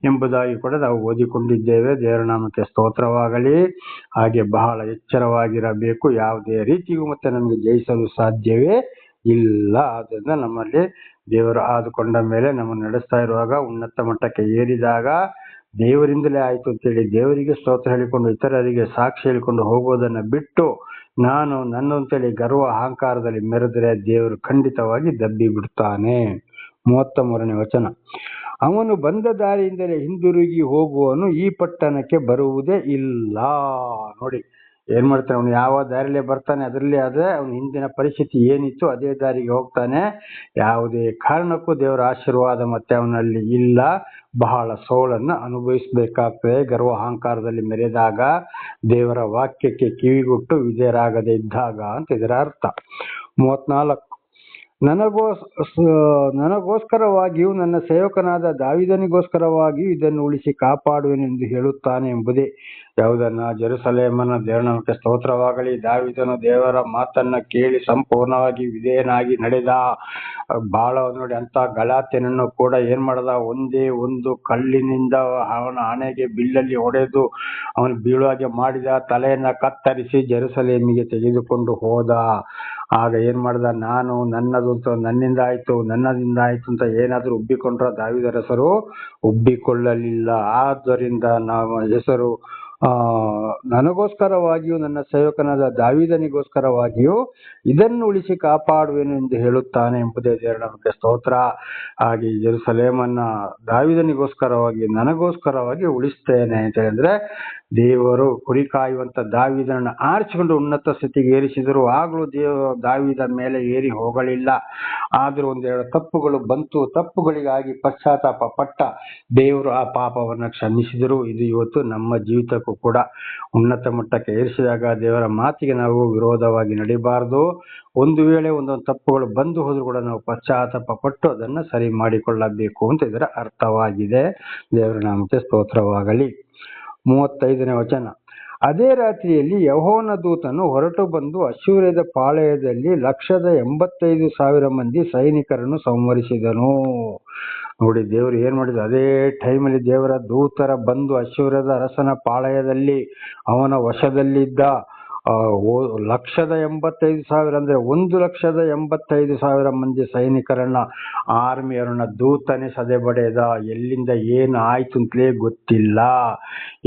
ಎಂಬುದಾಗಿ ಕೂಡ ನಾವು ಓದಿಕೊಂಡಿದ್ದೇವೆ. ದೇವರ ನಾಮಕ್ಕೆ ಸ್ತೋತ್ರವಾಗಲಿ. ಹಾಗೆ ಬಹಳ ಎಚ್ಚರವಾಗಿರಬೇಕು. ಯಾವುದೇ ರೀತಿಗೂ ಮತ್ತೆ ನಮಗೆ ಜಯಿಸಲು ಸಾಧ್ಯವೇ ಇಲ್ಲ. ಆದ್ದರಿಂದ ನಮ್ಮಲ್ಲಿ ದೇವರು ಆದುಕೊಂಡ ಮೇಲೆ ನಮ್ಮನ್ನು ನಡೆಸ್ತಾ ಇರುವಾಗ ಉನ್ನತ ಮಟ್ಟಕ್ಕೆ ಏರಿದಾಗ ದೇವರಿಂದಲೇ ಆಯ್ತು ಅಂತೇಳಿ ದೇವರಿಗೆ ಸ್ತೋತ್ರ ಹೇಳಿಕೊಂಡು ಇತರರಿಗೆ ಸಾಕ್ಷಿ ಹೇಳಿಕೊಂಡು ಹೋಗೋದನ್ನ ಬಿಟ್ಟು ನಾನು ನನ್ನಂತೇಳಿ ಗರ್ವ ಅಹಂಕಾರದಲ್ಲಿ ಮೆರೆದರೆ ದೇವರು ಖಂಡಿತವಾಗಿ ದಬ್ಬಿ ಬಿಡ್ತಾನೆ. 33ನೇ ವಚನ. ಅವನು ಬಂದ ದಾರಿಯಿಂದಲೇ ಹಿಂದಿರುಗಿ ಹೋಗುವನು, ಈ ಪಟ್ಟಣಕ್ಕೆ ಬರುವುದೇ ಇಲ್ಲ. ನೋಡಿ, ಏನ್ ಮಾಡ್ತಾನೆ, ಅವನು ಯಾವ ದಾರಿಲೇ ಬರ್ತಾನೆ ಅದರಲ್ಲೇ ಆದ್ರೆ ಅವನ ಹಿಂದಿನ ಪರಿಸ್ಥಿತಿ ಏನಿತ್ತು ಅದೇ ದಾರಿಗೆ ಹೋಗ್ತಾನೆ. ಯಾವುದೇ ಕಾರಣಕ್ಕೂ ದೇವರ ಆಶೀರ್ವಾದ ಮತ್ತೆ ಅವನಲ್ಲಿ ಇಲ್ಲ. ಬಹಳ ಸೋಲನ್ನ ಅನುಭವಿಸಬೇಕಾಗ್ತದೆ ಗರ್ವ ಅಹಂಕಾರದಲ್ಲಿ ಮೆರೆದಾಗ, ದೇವರ ವಾಕ್ಯಕ್ಕೆ ಕಿವಿಗೊಟ್ಟು ವಿಧೇಯರಾಗದೇ ಇದ್ದಾಗ ಅಂತ ಇದರ ಅರ್ಥ. 34. ನನಗೋಸ್ಕರವಾಗಿಯೂ ನನ್ನ ಸೇವಕನಾದ ದಾವೀದನಿಗೋಸ್ಕರವಾಗಿಯೂ ಇದನ್ನು ಉಳಿಸಿ ಕಾಪಾಡುವೆನೆಂದು ಹೇಳುತ್ತಾನೆ ಎಂಬುದೇ. ಯಾವುದನ್ನ? ಜೆರುಸಲೇಮನ. ದೇವರ ನಾಮಕ್ಕೆ ಸ್ತೋತ್ರವಾಗಲಿ. ದಾವೀದನು ದೇವರ ಮಾತನ್ನ ಕೇಳಿ ಸಂಪೂರ್ಣವಾಗಿ ವಿಧೇಯನಾಗಿ ನಡೆದ. ಬಹಳ ನೋಡಿ, ಅಂತ ಗಲಾತ್ಯನನ್ನು ಕೂಡ ಏನ್ ಮಾಡದ, ಒಂದೇ ಒಂದು ಕಲ್ಲಿನಿಂದ ಅವನ ಹಣೆಗೆ ಬಿಲ್ಲಲ್ಲಿ ಹೊಡೆದು ಅವನು ಬೀಳುವಾಗೆ ಮಾಡಿದ. ತಲೆಯನ್ನ ಕತ್ತರಿಸಿ ಜೆರುಸಲೇಮಿಗೆ ತೆಗೆದುಕೊಂಡು ಹೋದ. ಆಗ ಏನ್ ಮಾಡ್ದ, ನಾನು ನನ್ನದು ಅಂತ ನನ್ನಿಂದ ಆಯ್ತು ನನ್ನದಿಂದ ಆಯ್ತು ಅಂತ ಏನಾದ್ರೂ ಉಬ್ಬಿಕೊಂಡ್ರ ದಾವೀದರ ಹೆಸರು ಉಬ್ಬಿಕೊಳ್ಳಲಿಲ್ಲ. ಆದ್ದರಿಂದ ನಾವು ಹೆಸರು ನನಗೋಸ್ಕರವಾಗಿಯೂ ನನ್ನ ಸೇವಕನಾದ ದಾವೀದನಿಗೋಸ್ಕರವಾಗಿಯೂ ಇದನ್ನು ಉಳಿಸಿ ಕಾಪಾಡುವೆನು ಎಂದು ಹೇಳುತ್ತಾನೆ ಎಂಬುದೇ ದೇವರ ನಾಮಕ್ಕೆ ಸ್ತೋತ್ರ. ಹಾಗೆ ಜೆರುಸಲೇಮನ್ನ ದಾವೀದನಿಗೋಸ್ಕರವಾಗಿ ನನಗೋಸ್ಕರವಾಗಿ ಉಳಿಸ್ತೇನೆ ಅಂತ ಹೇಳಿದ್ರೆ, ದೇವರು ಕುರಿ ಕಾಯುವಂತ ದಾವೀದನನ್ನು ಆರಿಸಿಕೊಂಡು ಉನ್ನತ ಸ್ಥಿತಿಗೆ ಏರಿಸಿದರು. ಆಗ್ಲೂ ದಾವೀದ ಮೇಲೆ ಏರಿ ಹೋಗಲಿಲ್ಲ. ಆದ್ರೂ ಒಂದೆರಡು ತಪ್ಪುಗಳು ಬಂತು. ತಪ್ಪುಗಳಿಗಾಗಿ ಪಶ್ಚಾತ್ತಾಪ ಪಟ್ಟ ದೇವರು ಆ ಪಾಪವನ್ನ ಕ್ಷಮಿಸಿದರು. ಇದು ಇವತ್ತು ನಮ್ಮ ಜೀವಿತಕ್ಕೂ ಕೂಡ ಉನ್ನತ ಮಟ್ಟಕ್ಕೆ ಏರಿಸಿದಾಗ ದೇವರ ಮಾತಿಗೆ ನಾವು ವಿರೋಧವಾಗಿ ನಡಿಬಾರದು. ಒಂದು ವೇಳೆ ಒಂದೊಂದು ತಪ್ಪುಗಳು ಬಂದು ಹೋದ್ರೂ ಕೂಡ ನಾವು ಪಶ್ಚಾತ್ತಾಪ ಪಟ್ಟು ಅದನ್ನ ಸರಿ ಮಾಡಿಕೊಳ್ಳಬೇಕು ಅಂತ ಇದರ ಅರ್ಥವಾಗಿದೆ. ದೇವರ ನಾಮಕ್ಕೆ ಸ್ತೋತ್ರವಾಗಲಿ. 35ನೇ ವಚನ. ಅದೇ ರಾತ್ರಿಯಲ್ಲಿ ಯೆಹೋವನ ದೂತನು ಹೊರಟು ಬಂದು ಅಶ್ಶೂರ್ಯದ ಪಾಳೆಯದಲ್ಲಿ 185,000 ಮಂದಿ ಸೈನಿಕರನ್ನು ಸಂಹರಿಸಿದನು. ನೋಡಿ, ದೇವರು ಏನ್ ಮಾಡಿದ್ರು, ಅದೇ ಟೈಮಲ್ಲಿ ದೇವರ ದೂತರ ಬಂದು ಅಶ್ಶೂರ್ಯದ ಅರಸನ ಪಾಳೆಯದಲ್ಲಿ ಅವನ ವಶದಲ್ಲಿದ್ದ 185,000 ಅಂದ್ರೆ 185,000 ಮಂದಿ ಸೈನಿಕರನ್ನ, ಆರ್ಮಿಯವರನ್ನ ದೂತನೇ ಸದೆಬಡೆದ. ಎಲ್ಲಿಂದ ಏನು ಆಯ್ತು ಅಂತಲೇ ಗೊತ್ತಿಲ್ಲ.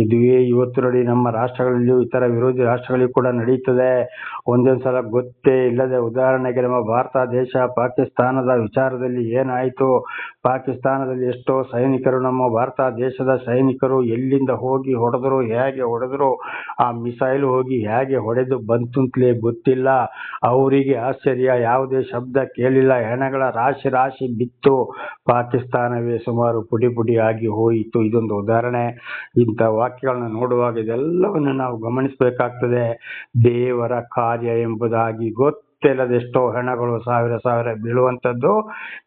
ಇದುವೇ ಇವತ್ತು ನೋಡಿ ನಮ್ಮ ರಾಷ್ಟ್ರಗಳಲ್ಲಿಯೂ ಇತರ ವಿರೋಧಿ ರಾಷ್ಟ್ರಗಳಿಗೂ ಕೂಡ ನಡೀತದೆ. ಒಂದೊಂದ್ಸಲ ಗೊತ್ತೇ ಇಲ್ಲದೆ, ಉದಾಹರಣೆಗೆ ನಮ್ಮ ಭಾರತ ದೇಶ ಪಾಕಿಸ್ತಾನದ ವಿಚಾರದಲ್ಲಿ ಏನಾಯ್ತು, ಪಾಕಿಸ್ತಾನದಲ್ಲಿ ಎಷ್ಟೋ ಸೈನಿಕರು, ನಮ್ಮ ಭಾರತ ದೇಶದ ಸೈನಿಕರು ಎಲ್ಲಿಂದ ಹೋಗಿ ಹೊಡೆದ್ರು, ಹೇಗೆ ಹೊಡೆದ್ರು, ಆ ಮಿಸೈಲ್ ಹೋಗಿ ಹೇಗೆ ಹೊಡೆದು ಬಂತು ಅಂತಲೇ ಗೊತ್ತಿಲ್ಲ. ಅವರಿಗೆ ಆಶ್ಚರ್ಯ, ಯಾವುದೇ ಶಬ್ದ ಕೇಳಿಲ್ಲ, ಹೆಣಗಳ ರಾಶಿ ರಾಶಿ ಬಿತ್ತು, ಪಾಕಿಸ್ತಾನವೇ ಸುಮಾರು ಪುಡಿ ಪುಡಿ ಆಗಿ ಹೋಯಿತು. ಇದೊಂದು ಉದಾಹರಣೆ. ಇಂಥ ವಾಕ್ಯಗಳನ್ನ ನೋಡುವಾಗ ಇದೆಲ್ಲವನ್ನು ನಾವು ಗಮನಿಸಬೇಕಾಗ್ತದೆ. ದೇವರ ಕಾರ್ಯ ಎಂಬುದಾಗಿ ಗೊತ್ತಿಲ್ಲದೆಷ್ಟೋ ಹೆಣಗಳು ಸಾವಿರ ಬೀಳುವಂಥದ್ದು,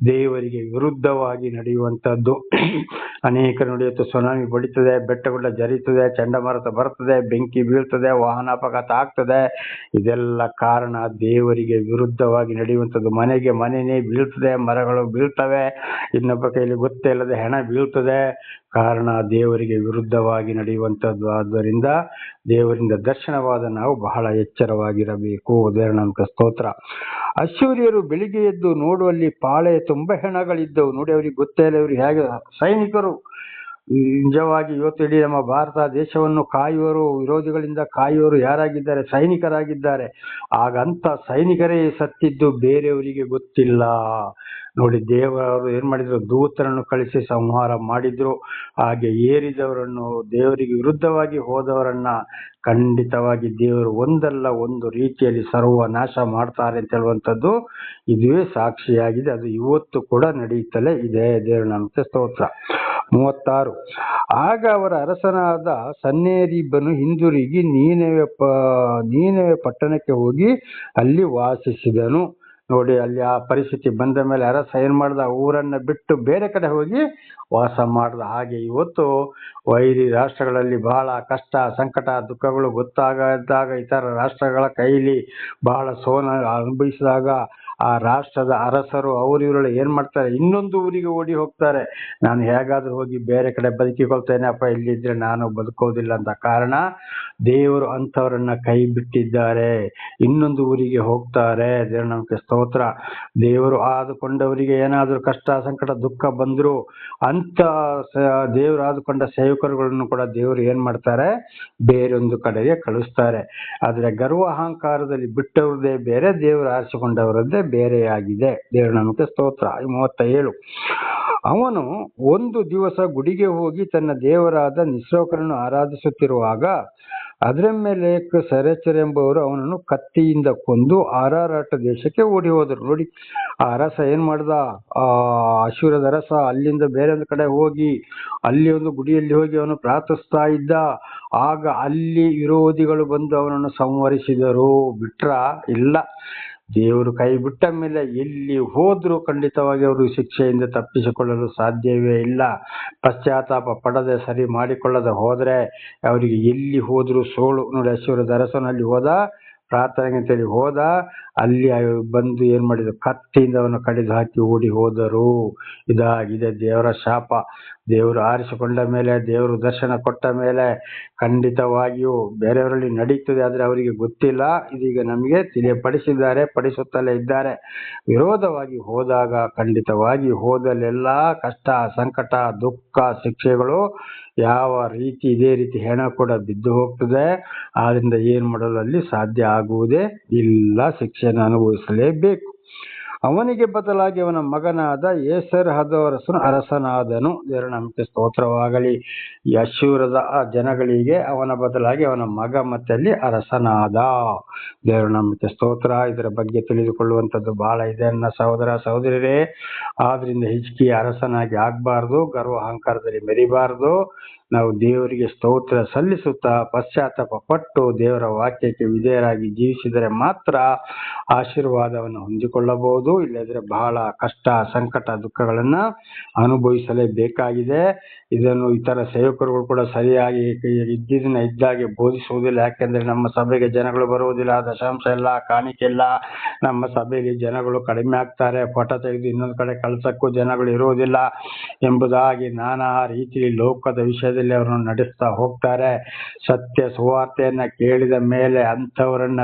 ದೇವರಿಗೆ ವಿರುದ್ಧವಾಗಿ ನಡೆಯುವಂಥದ್ದು. ಅನೇಕ ನಡೆಯುತ್ತೆ, ಸುನಾಮಿ ಬಡಿತದೆ, ಬೆಟ್ಟಗುಡ್ಡ ಜರಿತದೆ, ಚಂಡಮಾರುತ ಬರ್ತದೆ, ಬೆಂಕಿ ಬೀಳ್ತದೆ, ವಾಹನ ಅಪಘಾತ ಆಗ್ತದೆ. ಇದೆಲ್ಲ ಕಾರಣ ದೇವರಿಗೆ ವಿರುದ್ಧವಾಗಿ ನಡೆಯುವಂಥದ್ದು. ಮನೆಗೆ ಮನೆಯೇ ಬೀಳ್ತದೆ, ಮರಗಳು ಬೀಳ್ತವೆ, ಇನ್ನೊಬ್ಬ ಕೈಯಲ್ಲಿ ಗೊತ್ತೇ ಇಲ್ಲದೆ ಹೆಣ ಬೀಳ್ತದೆ. ಕಾರಣ ದೇವರಿಗೆ ವಿರುದ್ಧವಾಗಿ ನಡೆಯುವಂಥದ್ದು. ಆದ್ದರಿಂದ ದೇವರಿಂದ ದರ್ಶನವಾದ ನಾವು ಬಹಳ ಎಚ್ಚರವಾಗಿರಬೇಕು. ದೇವರ ಸ್ತೋತ್ರ. ಅಶ್ಶೂರ್ಯರು ಬೆಳಿಗ್ಗೆ ಎದ್ದು ನೋಡುವಲ್ಲಿ ಪಾಳೆಯ ತುಂಬ ಹೆಣಗಳಿದ್ದವು. ನೋಡಿ, ಅವ್ರಿಗೆ ಗೊತ್ತೇ ಇಲ್ಲ ಇವರು ಹೇಗೆ ಸೈನಿಕರು. ನಿಜವಾಗಿ ಇವತ್ತು ಇಡೀ ನಮ್ಮ ಭಾರತ ದೇಶವನ್ನು ಕಾಯುವರು, ವಿರೋಧಿಗಳಿಂದ ಕಾಯುವರು ಯಾರಾಗಿದ್ದಾರೆ? ಸೈನಿಕರಾಗಿದ್ದಾರೆ. ಆಗಂತ ಸೈನಿಕರೇ ಸತ್ತಿದ್ದು ಬೇರೆಯವರಿಗೆ ಗೊತ್ತಿಲ್ಲ. ನೋಡಿ, ದೇವರು ಏನ್ ಮಾಡಿದ್ರು, ದೂತರನ್ನು ಕಳಿಸಿ ಸಂಹಾರ ಮಾಡಿದ್ರು. ಹಾಗೆ ಏರಿದವರನ್ನು, ದೇವರಿಗೆ ವಿರುದ್ಧವಾಗಿ ಹೋದವರನ್ನ ಖಂಡಿತವಾಗಿ ದೇವರು ಒಂದಲ್ಲ ಒಂದು ರೀತಿಯಲ್ಲಿ ಸರ್ವನಾಶ ಮಾಡ್ತಾರೆ ಅಂತ ಹೇಳುವಂಥದ್ದು ಇದುವೇ ಸಾಕ್ಷಿಯಾಗಿದೆ. ಅದು ಇವತ್ತು ಕೂಡ ನಡೆಯುತ್ತಲೇ ಇದೆ. ದೇವರ ನಾಮಕ್ಕೆ ಸ್ತೋತ್ರ. 36. ಆಗ ಅವರ ಅರಸನಾದ ಸನ್ಹೇರೀಬನು ಹಿಂದಿರುಗಿ ನೀನೆವೆ ಪಟ್ಟಣಕ್ಕೆ ಹೋಗಿ ಅಲ್ಲಿ ವಾಸಿಸಿದನು. ನೋಡಿ, ಅಲ್ಲಿ ಆ ಪರಿಸ್ಥಿತಿ ಬಂದ ಮೇಲೆ ಅರಸ ಏನ್ ಮಾಡ್ದ, ಊರನ್ನ ಬಿಟ್ಟು ಬೇರೆ ಕಡೆ ಹೋಗಿ ವಾಸ ಮಾಡ್ದ. ಹಾಗೆ ಇವತ್ತು ವೈರಿ ರಾಷ್ಟ್ರಗಳಲ್ಲಿ ಬಹಳ ಕಷ್ಟ, ಸಂಕಟ, ದುಃಖಗಳು ಗೊತ್ತಾಗದಾಗ ಇತರ ರಾಷ್ಟ್ರಗಳ ಕೈಲಿ ಬಹಳ ಸೋನ ಅನುಭವಿಸಿದಾಗ ಆ ರಾಷ್ಟ್ರದ ಅರಸರು ಇವರು ಏನ್ ಮಾಡ್ತಾರೆ, ಇನ್ನೊಂದು ಊರಿಗೆ ಓಡಿ ಹೋಗ್ತಾರೆ. ನಾನು ಹೇಗಾದ್ರೂ ಹೋಗಿ ಬೇರೆ ಕಡೆ ಬದುಕಿಕೊಳ್ತೇನೆ ಅಪ್ಪ, ಇಲ್ಲಿದ್ರೆ ನಾನು ಬದುಕೋದಿಲ್ಲ ಅಂತ. ಕಾರಣ ದೇವರು ಅಂಥವರನ್ನ ಕೈ ಬಿಟ್ಟಿದ್ದಾರೆ, ಇನ್ನೊಂದು ಊರಿಗೆ ಹೋಗ್ತಾರೆ. ದೇವರ ನಮಗೆ ಸ್ತೋತ್ರ. ದೇವರು ಆದುಕೊಂಡವರಿಗೆ ಏನಾದ್ರೂ ಕಷ್ಟ, ಸಂಕಟ, ದುಃಖ ಬಂದ್ರು ಅಂತ ದೇವರು ಆದುಕೊಂಡ ಸೇವಕರುಗಳನ್ನು ಕೂಡ ದೇವರು ಏನ್ ಮಾಡ್ತಾರೆ, ಬೇರೊಂದು ಕಡೆಗೆ ಕಳಿಸ್ತಾರೆ. ಆದ್ರೆ ಗರ್ವ ಅಹಂಕಾರದಲ್ಲಿ ಬಿಟ್ಟವ್ರದೇ ಬೇರೆ, ದೇವರು ಆರಿಸಿಕೊಂಡವರದ್ದೇ ಬೇರೆಯಾಗಿದೆ. ದೇವರ ನಮಗೆ ಸ್ತೋತ್ರ. 37. ಅವನು ಒಂದು ದಿವಸ ಗುಡಿಗೆ ಹೋಗಿ ತನ್ನ ದೇವರಾದ ನಿಸ್ರೋಕರನ್ನು ಆರಾಧಿಸುತ್ತಿರುವಾಗ ಅದ್ರಮ್ಮೆಲೆಕ್ ಸರೆಚರ್ ಎಂಬುವರು ಅವನನ್ನು ಕತ್ತಿಯಿಂದ ಕೊಂದು ಆರಾರಾಟ ದೇಶಕ್ಕೆ ಓಡಿ ಹೋದರು. ನೋಡಿ, ಆ ಅರಸ ಏನ್ ಮಾಡ್ದ, ಅಶ್ಶೂರದ ಅರಸ ಅಲ್ಲಿಂದ ಬೇರೆ ಒಂದು ಕಡೆ ಹೋಗಿ ಅಲ್ಲಿ ಒಂದು ಗುಡಿಯಲ್ಲಿ ಹೋಗಿ ಅವನು ಪ್ರಾರ್ಥಿಸ್ತಾ ಇದ್ದ. ಆಗ ಅಲ್ಲಿ ವಿರೋಧಿಗಳು ಬಂದು ಅವನನ್ನು ಸಂಹರಿಸಿದರು. ಬಿಟ್ರ ಇಲ್ಲ, ದೇವರು ಕೈ ಬಿಟ್ಟ ಮೇಲೆ ಎಲ್ಲಿ ಹೋದ್ರು ಖಂಡಿತವಾಗಿ ಅವರು ಶಿಕ್ಷೆಯಿಂದ ತಪ್ಪಿಸಿಕೊಳ್ಳಲು ಸಾಧ್ಯವೇ ಇಲ್ಲ. ಪಶ್ಚಾತ್ತಾಪ ಪಡದೆ ಸರಿ ಮಾಡಿಕೊಳ್ಳದೆ ಹೋದ್ರೆ ಅವರಿಗೆ ಎಲ್ಲಿ ಹೋದ್ರು ಸೋಲು. ನೋಡಿ, ಅಶ್ಶೂರದ ಅರಸನಲ್ಲಿ ಹೋದ, ಪ್ರಾರ್ಥನೆಗೆ ಅಂತೇಳಿ ಹೋದ, ಅಲ್ಲಿ ಬಂದು ಏನ್ ಮಾಡಿದ್ರು, ಕತ್ತಿಯಿಂದ ಅವನು ಕಡಿದು ಹಾಕಿ ಓಡಿ ಹೋದರು. ಇದಾಗಿದೆ ದೇವರ ಶಾಪ. ದೇವರು ಆರಿಸಿಕೊಂಡ ಮೇಲೆ, ದೇವರು ದರ್ಶನ ಕೊಟ್ಟ ಮೇಲೆ ಖಂಡಿತವಾಗಿಯೂ ಬೇರೆಯವರಲ್ಲಿ ನಡೀತದೆ, ಆದ್ರೆ ಅವರಿಗೆ ಗೊತ್ತಿಲ್ಲ. ಇದೀಗ ನಮಗೆ ತಿಳಿಯಪಡಿಸಿದ್ದಾರೆ, ಪಡಿಸುತ್ತಲೇ ಇದ್ದಾರೆ. ವಿರೋಧವಾಗಿ ಹೋದಾಗ ಖಂಡಿತವಾಗಿ ಹೋದಲ್ಲೆಲ್ಲ ಕಷ್ಟ, ಸಂಕಟ, ದುಃಖ, ಶಿಕ್ಷೆಗಳು ಯಾವ ರೀತಿ ಇದೇ ರೀತಿ ಹೆಣ ಕೂಡ ಬಿದ್ದು ಹೋಗ್ತದೆ. ಆದ್ರಿಂದ ಏನ್ ಮಾಡಲು ಅಲ್ಲಿ ಸಾಧ್ಯ ಆಗುವುದೇ ಇಲ್ಲ, ಶಿಕ್ಷೆಯನ್ನು ಅನುಭವಿಸಲೇಬೇಕು. ಅವನಿಗೆ ಬದಲಾಗಿ ಅವನ ಮಗನಾದ ಏಸರ್ ಹದೋರಸನು ಅರಸನಾದನು. ದೇವರ ನಾಮಕ್ಕೆ ಸ್ತೋತ್ರವಾಗಲಿ. ಈ ಅಶ್ಶೂರದ ಜನಗಳಿಗೆ ಅವನ ಬದಲಾಗಿ ಅವನ ಮಗ ಮತ್ತೆ ಅಲ್ಲಿ ಅರಸನಾದ. ದೇವರ ನಾಮಕ್ಕೆ ಸ್ತೋತ್ರ. ಇದರ ಬಗ್ಗೆ ತಿಳಿದುಕೊಳ್ಳುವಂಥದ್ದು ಬಹಳ ಇದೆ ನನ್ನ ಸಹೋದರ ಸಹೋದರಿಯರೇ. ಆದ್ರಿಂದ ಹಿಜ್ಕೀಯ ಅರಸನಾಗಿ ಆಗ್ಬಾರ್ದು, ಗರ್ವ ಅಹಂಕಾರದಲ್ಲಿ ಮೆರಿಬಾರ್ದು. ನಾವು ದೇವರಿಗೆ ಸ್ತೋತ್ರ ಸಲ್ಲಿಸುತ್ತಾ ಪಶ್ಚಾತ್ತಾಪ ಪಟ್ಟು ದೇವರ ವಾಕ್ಯಕ್ಕೆ ವಿಧೇಯರಾಗಿ ಜೀವಿಸಿದರೆ ಮಾತ್ರ ಆಶೀರ್ವಾದವನ್ನು ಹೊಂದಿಕೊಳ್ಳಬಹುದು. ಇಲ್ಲದ್ರೆ ಬಹಳ ಕಷ್ಟ, ಸಂಕಟ, ದುಃಖಗಳನ್ನ ಅನುಭವಿಸಲೇಬೇಕಾಗಿದೆ. ಇದನ್ನು ಇತರ ಸೇವಕರುಗಳು ಕೂಡ ಸರಿಯಾಗಿ ಇದ್ದಿದ್ದನ್ನ ಇದ್ದಾಗೆ ಬೋಧಿಸುವುದಿಲ್ಲ. ಯಾಕೆಂದ್ರೆ ನಮ್ಮ ಸಭೆಗೆ ಜನಗಳು ಬರುವುದಿಲ್ಲ, ದಶಾಂಶ ಇಲ್ಲ, ಕಾಣಿಕೆ ಇಲ್ಲ. ನಮ್ಮ ಸಭೆಯಲ್ಲಿ ಜನಗಳು ಕಡಿಮೆ ಆಗ್ತಾರೆ, ಫೋಟೋ ತೆಗೆದು ಇನ್ನೊಂದು ಕಡೆ ಕಳ್ಸಕ್ಕೂ ಜನಗಳು ಇರುವುದಿಲ್ಲ ಎಂಬುದಾಗಿ ನಾನಾ ರೀತಿ ಲೋಕದ ವಿಷಯದಲ್ಲಿ ಅವರನ್ನು ನಡೆಸ್ತಾ ಹೋಗ್ತಾರೆ. ಸತ್ಯ ಸುವಾರ್ತೆಯನ್ನ ಕೇಳಿದ ಮೇಲೆ ಅಂಥವರನ್ನ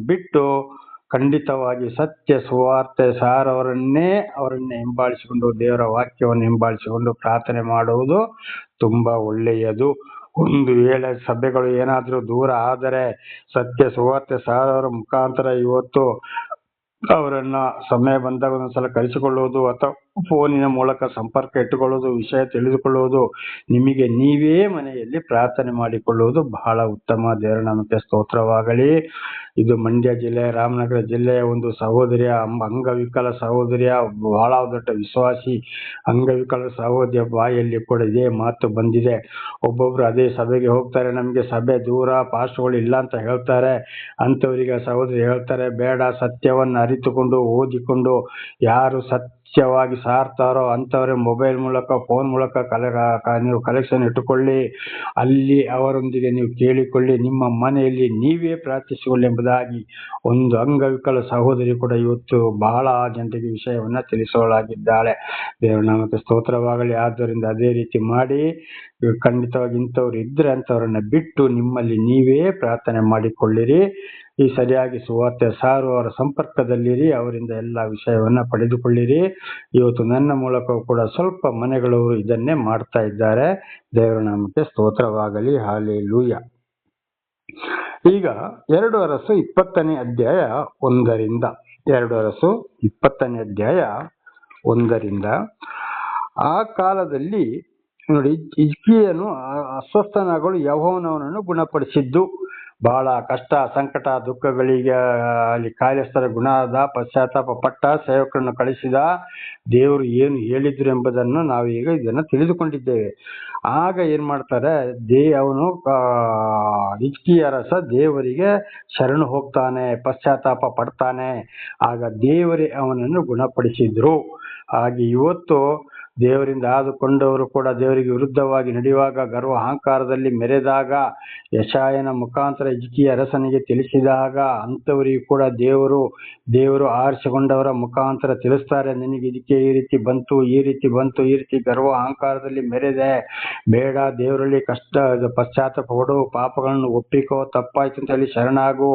ಬಿಟ್ಟು ಖಂಡಿತವಾಗಿ ಸತ್ಯ ಸುವಾರ್ತೆ ಸಾರವರನ್ನೇ ಹಿಂಬಾಲಿಸಿಕೊಂಡು ದೇವರ ವಾಕ್ಯವನ್ನು ಹಿಂಬಾಲಿಸಿಕೊಂಡು ಪ್ರಾರ್ಥನೆ ಮಾಡುವುದು ತುಂಬಾ ಒಳ್ಳೆಯದು. ಒಂದು ವೇಳೆ ಸಭೆಗಳು ಏನಾದರೂ ದೂರ ಆದರೆ ಸತ್ಯ ಸುವಾರ್ತೆ ಸಾರವರ ಮುಖಾಂತರ ಇವತ್ತು ಅವರನ್ನ ಸಮಯ ಬಂದಾಗ ಒಂದೊಂದ್ಸಲ ಕರೆಸಿಕೊಳ್ಳುವುದು ಅಥವಾ ಫೋನಿನ ಮೂಲಕ ಸಂಪರ್ಕ ಇಟ್ಟುಕೊಳ್ಳುವುದು, ವಿಷಯ ತಿಳಿದುಕೊಳ್ಳುವುದು, ನಿಮಗೆ ನೀವೇ ಮನೆಯಲ್ಲಿ ಪ್ರಾರ್ಥನೆ ಮಾಡಿಕೊಳ್ಳುವುದು ಬಹಳ ಉತ್ತಮ. ದೇವರ ನಾಮಕ್ಕೆ ಸ್ತೋತ್ರವಾಗಲಿ. ಇದು ಮಂಡ್ಯ ಜಿಲ್ಲೆ, ರಾಮನಗರ ಜಿಲ್ಲೆಯ ಒಂದು ಸಹೋದರಿಯ, ಅಂಗವಿಕಲ ಸಹೋದರಿಯ, ಬಹಳ ದೊಡ್ಡ ವಿಶ್ವಾಸಿ ಅಂಗವಿಕಲ ಸಹೋದರಿಯ ಬಾಯಲ್ಲಿ ಕೂಡ ಇದೇ ಮಾತು ಬಂದಿದೆ. ಒಬ್ಬೊಬ್ರು ಅದೇ ಸಭೆಗೆ ಹೋಗ್ತಾರೆ, ನಮಗೆ ಸಭೆ ದೂರ, ಪಾಸ್ಟ್ಗಳು ಇಲ್ಲ ಅಂತ ಹೇಳ್ತಾರೆ. ಅಂಥವರಿಗೆ ಸಹೋದರಿ ಹೇಳ್ತಾರೆ, ಬೇಡ, ಸತ್ಯವನ್ನು ಅರಿತುಕೊಂಡು ಓದಿಕೊಂಡು ಯಾರು ಸತ್ಯವಾಗಿ ಸಾರ್ತಾರೋ ಅಂಥವರೇ ಮೊಬೈಲ್ ಮೂಲಕ, ಫೋನ್ ಮೂಲಕ ನೀವು ಕಲೆಕ್ಷನ್ ಇಟ್ಟುಕೊಳ್ಳಿ, ಅಲ್ಲಿ ಅವರೊಂದಿಗೆ ನೀವು ಕೇಳಿಕೊಳ್ಳಿ, ನಿಮ್ಮ ಮನೆಯಲ್ಲಿ ನೀವೇ ಪ್ರಾರ್ಥಿಸಿಕೊಳ್ಳಿ ಎಂಬುದಾಗಿ ಒಂದು ಅಂಗವಿಕಲ ಸಹೋದರಿ ಕೂಡ ಇವತ್ತು ಬಹಳ ಜನರಿಗೆ ವಿಷಯವನ್ನ ತಿಳಿಸೋಳಾಗಿದ್ದಾಳೆ. ದೇವರ ನಾಮಕ್ಕೆ ಸ್ತೋತ್ರವಾಗಲಿ. ಆದ್ದರಿಂದ ಅದೇ ರೀತಿ ಮಾಡಿ. ಖಂಡಿತವಾಗಿ ಇಂಥವ್ರು ಇದ್ರೆ ಅಂಥವ್ರನ್ನ ಬಿಟ್ಟು ನಿಮ್ಮಲ್ಲಿ ನೀವೇ ಪ್ರಾರ್ಥನೆ ಮಾಡಿಕೊಳ್ಳಿರಿ. ಈ ಸರಿಯಾಗಿ ಸುವಾರ್ತೆ ಸಾರುವವರ ಸಂಪರ್ಕದಲ್ಲಿರಿ, ಅವರಿಂದ ಎಲ್ಲ ವಿಷಯವನ್ನ ಪಡೆದುಕೊಳ್ಳಿರಿ. ಇವತ್ತು ನನ್ನ ಮೂಲಕವೂ ಕೂಡ ಸ್ವಲ್ಪ ಮನೆಗಳವರು ಇದನ್ನೇ ಮಾಡ್ತಾ ಇದ್ದಾರೆ. ದೇವರ ನಾಮಕ್ಕೆ ಸ್ತೋತ್ರವಾಗಲಿ. ಹಾಲೆಲೂಯ. ಈಗ 2 ಅರಸು 20ನೇ ಅಧ್ಯಾಯ 1ರಿಂದ 2 ಅರಸು 20ನೇ ಅಧ್ಯಾಯ 1ರಿಂದ ಆ ಕಾಲದಲ್ಲಿ ನೋಡಿ, ಹಿಜ್ಕೀಯನು ಅಸ್ವಸ್ಥನಾಗಲು ಯೆಹೋವನವನನ್ನು ಗುಣಪಡಿಸಿದ್ದು. ಬಹಳ ಕಷ್ಟ, ಸಂಕಟ, ದುಃಖಗಳಿಗೆ ಅಲ್ಲಿ ಕಾಯಿಲೆಸ್ಥರ ಗುಣದ ಪಶ್ಚಾತ್ತಾಪ ಪಟ್ಟ ಸೇವಕರನ್ನು ಕಳಿಸಿದ. ದೇವರು ಏನು ಹೇಳಿದ್ರು ಎಂಬುದನ್ನು ನಾವೀಗ ಇದನ್ನು ತಿಳಿದುಕೊಂಡಿದ್ದೇವೆ. ಆಗ ಏನ್ ಮಾಡ್ತಾರೆ, ಅವನು ಹಿಜ್ಕೀಯ ಅರಸ ದೇವರಿಗೆ ಶರಣು ಹೋಗ್ತಾನೆ, ಪಶ್ಚಾತ್ತಾಪ ಪಡ್ತಾನೆ. ಆಗ ದೇವರೇ ಅವನನ್ನು ಗುಣಪಡಿಸಿದ್ರು. ಹಾಗೆ ಇವತ್ತು ದೇವರಿಂದ ಆದುಕೊಂಡವರು ಕೂಡ ದೇವರಿಗೆ ವಿರುದ್ಧವಾಗಿ ನಡೆಯುವಾಗ, ಗರ್ವ ಅಹಂಕಾರದಲ್ಲಿ ಮೆರೆದಾಗ, ಯೆಶಾಯನ ಮುಖಾಂತರ ಹಿಜ್ಕೀಯ ಅರಸನಿಗೆ ತಿಳಿಸಿದಾಗ ಅಂಥವರಿಗೂ ಕೂಡ ದೇವರು ಆರಿಸಿಕೊಂಡವರ ಮುಖಾಂತರ ತಿಳಿಸ್ತಾರೆ, ನಿನಗೆ ಇದಕ್ಕೆ ಈ ರೀತಿ ಬಂತು, ಈ ರೀತಿ ಗರ್ವ ಅಹಂಕಾರದಲ್ಲಿ ಮೆರೆದೆ, ಬೇಡ, ದೇವರಲ್ಲಿ ಪಶ್ಚಾತ್ತಾಪ ಪಡು, ಪಾಪಗಳನ್ನು ಒಪ್ಪಿಕೋ, ತಪ್ಪಾಯ್ತು ಅಂತ ಹೇಳಿ ಶರಣಾಗು,